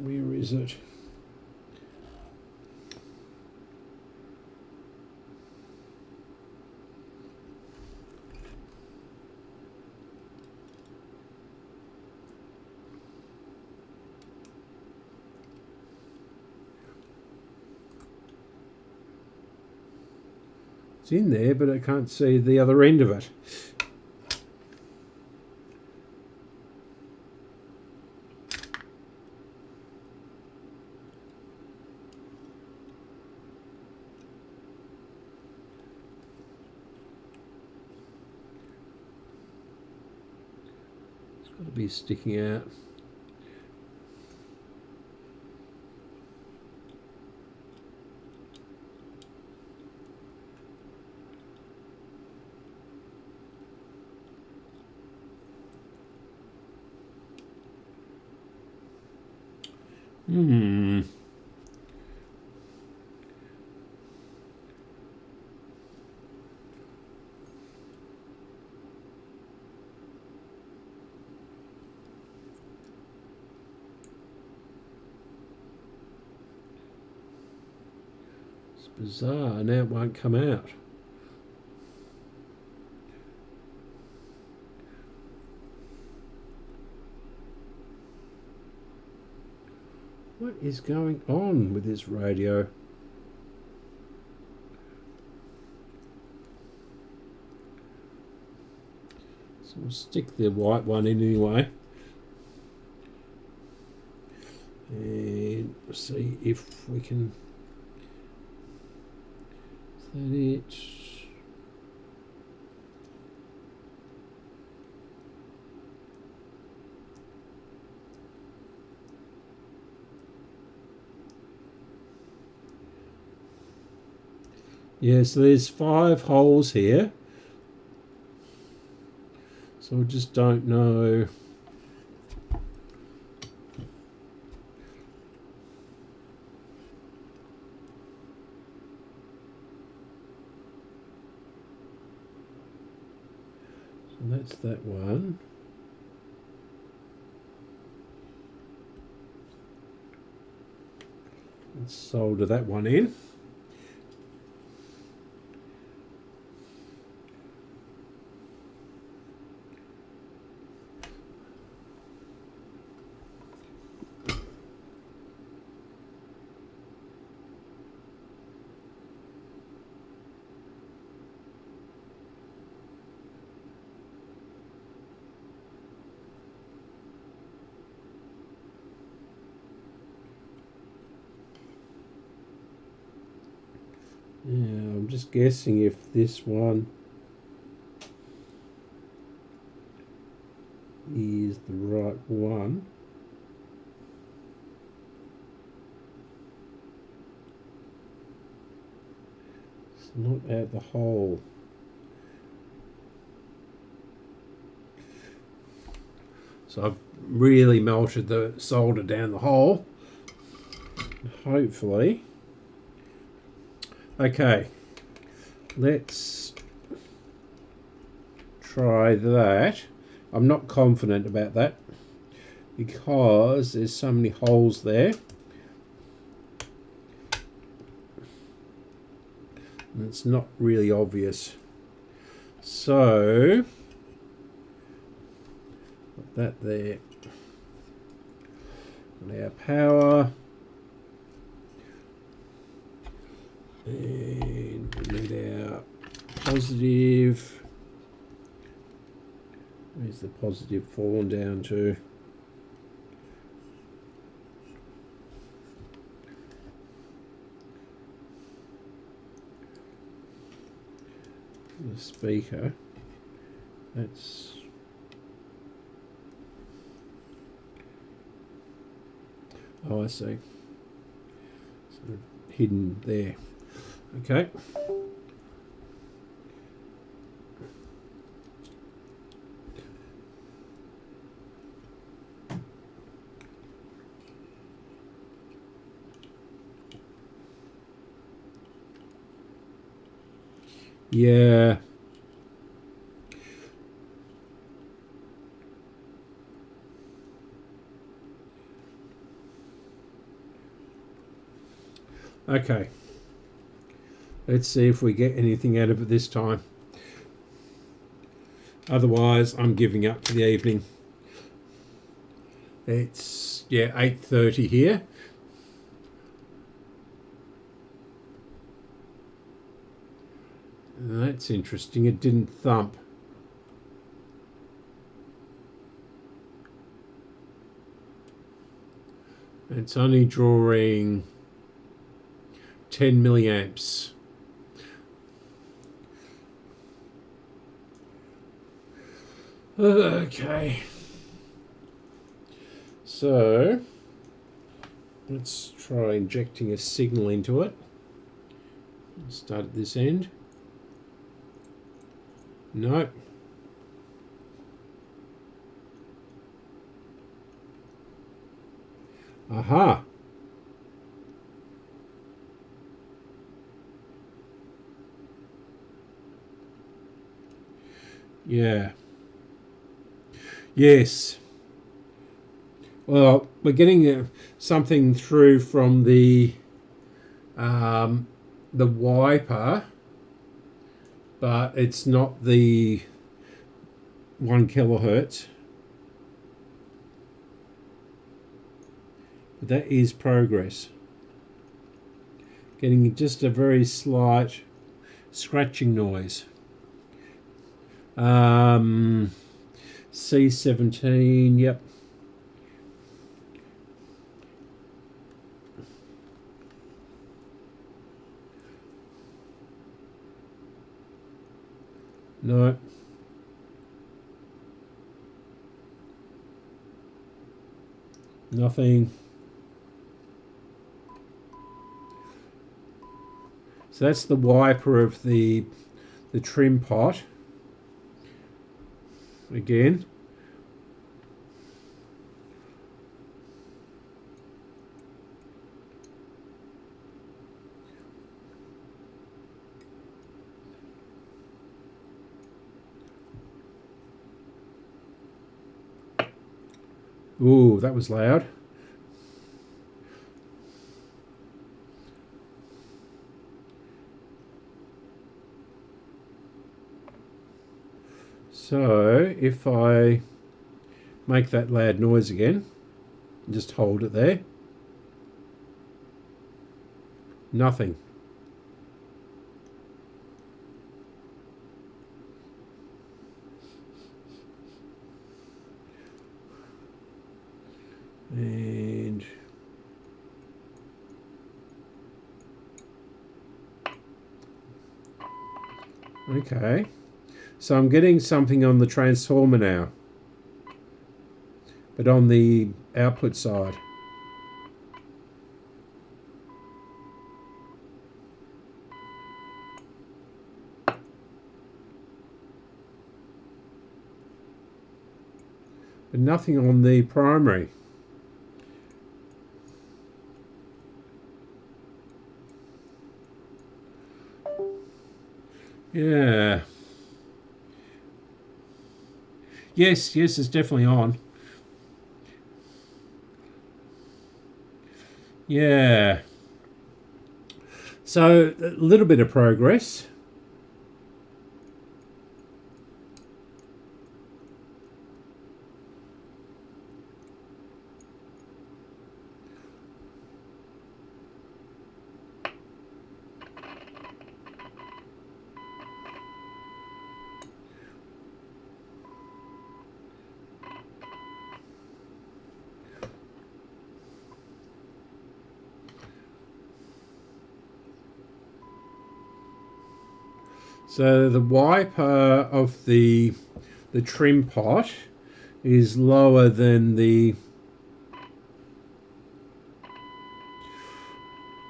Where is it? It's in there, but I can't see the other end of it. It's got to be sticking out. It's bizarre. Now it won't come out. What is going on with this radio? So we'll stick the white one in anyway. And see if we can... Is that it? Yeah, so there's 5 holes here. So I just don't know. So that's that one. Let's solder that one in. Yeah, I'm just guessing if this one is the right one. It's not out the hole. So I've really melted the solder down the hole. Hopefully. Okay, let's try that. I'm not confident about that because there's so many holes there. And it's not really obvious. So put that there. And our power. And we need our positive. Where's the positive fallen down to? The speaker. That's I see. So hidden there. Okay. Yeah. Okay. Let's see if we get anything out of it this time. Otherwise, I'm giving up for the evening. It's, yeah, 8:30 here. That's interesting. It didn't thump. It's only drawing 10 milliamps. Okay. So let's try injecting a signal into it. Start at this end. Nope. Aha. Yeah. Yes. Well, we're getting something through from the wiper, but it's not the 1 kilohertz. But that is progress. Getting just a very slight scratching noise. C17, yep. No. Nothing. So that's the wiper of the trim pot. Again. Ooh, that was loud. So if I make that loud noise again, just hold it there. Nothing. And okay. So I'm getting something on the transformer now, but on the output side. But nothing on the primary. Yeah. Yes, it's definitely on. Yeah. So a little bit of progress. So the wiper of the trim pot is lower than the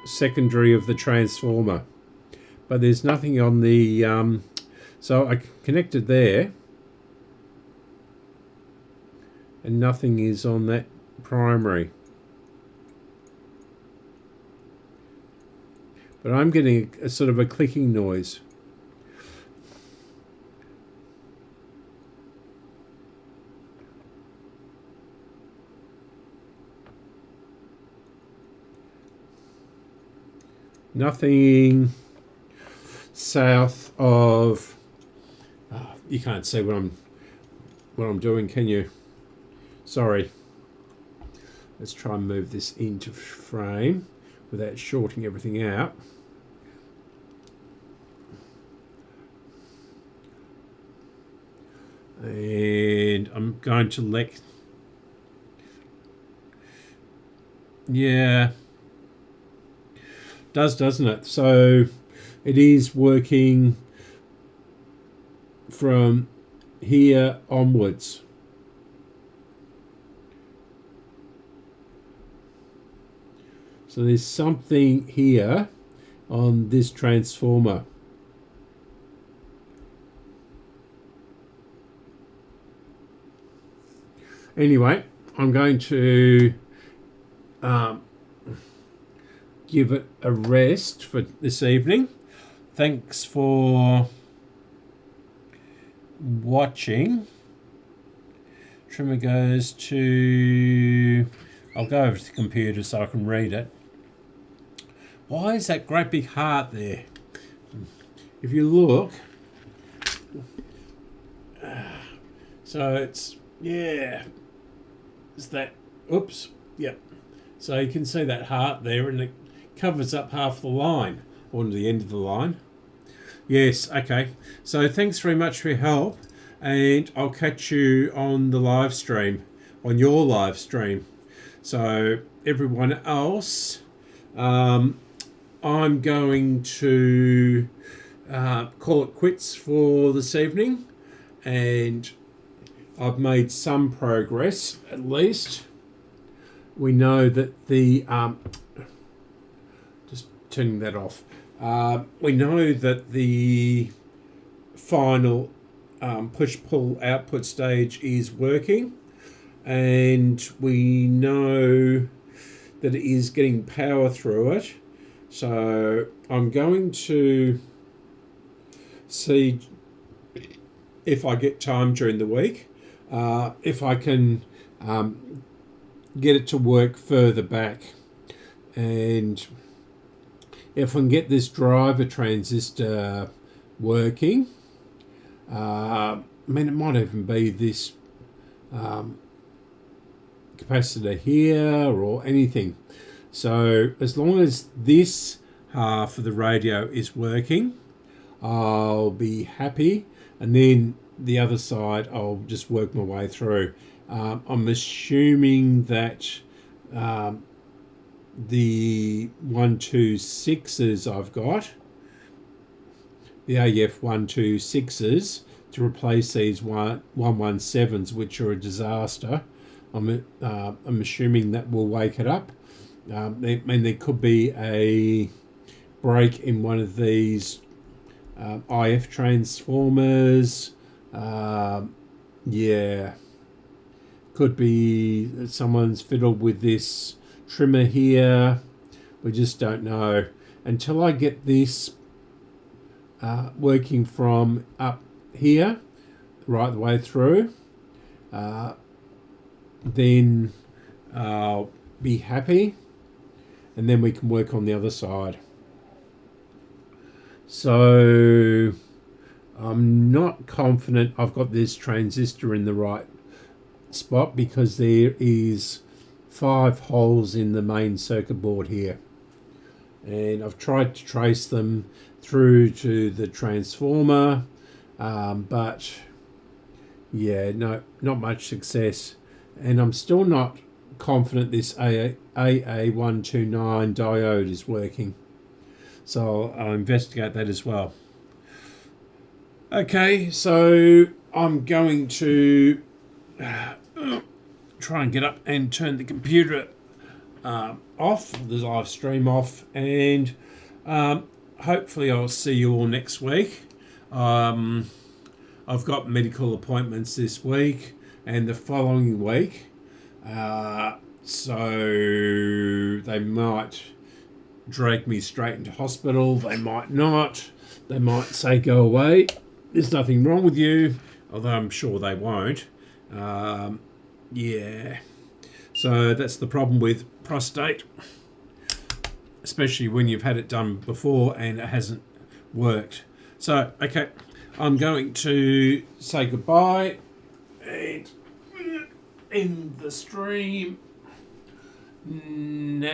secondary of the transformer, but there's nothing on the so I connected there and nothing is on that primary, but I'm getting a sort of a clicking noise. Nothing south of. You can't see what I'm doing, can you? Sorry. Let's try and move this into frame without shorting everything out. And I'm going to yeah. Doesn't it? So it is working from here onwards. So there's something here on this transformer. Anyway, I'm going to give it a rest for this evening. Thanks for watching. Trimmer goes to... I'll go over to the computer so I can read it. Why is that great big heart there? If you look, so it's, yeah, it's that, oops, yep. So you can see that heart there, and it covers up half the line, or the end of the line. Yes, okay. So thanks very much for your help, and I'll catch you on the live stream, on your live stream. So everyone else, I'm going to call it quits for this evening, and I've made some progress at least. We know that the just turning that off. We know that the final push-pull output stage is working, and we know that it is getting power through it. So I'm going to see if I get time during the week, if I can get it to work further back, and if I can get this driver transistor working. I mean, it might even be this capacitor here or anything. So as long as this half of the radio is working, I'll be happy, and then the other side I'll just work my way through. I'm assuming that the 126s I've got, the AF 126s, to replace these 117s, which are a disaster. I'm assuming that will wake it up. I mean, there could be a break in one of these IF transformers. Yeah, could be that someone's fiddled with this trimmer here. We just don't know until I get this working from up here right the way through. Then I'll be happy, and then we can work on the other side. So I'm not confident I've got this transistor in the right spot, because there is 5 holes in the main circuit board here, and I've tried to trace them through to the transformer, but yeah, no, not much success. And I'm still not confident this AA129 diode is working, so I'll investigate that as well. Okay, so I'm going to try and get up and turn the computer off, the live stream off, and hopefully I'll see you all next week. I've got medical appointments this week and the following week, so they might drag me straight into hospital, they might not, they might say go away, there's nothing wrong with you, although I'm sure they won't. Yeah, so that's the problem with prostate, especially when you've had it done before and it hasn't worked. So, okay, I'm going to say goodbye and end the stream now-ish.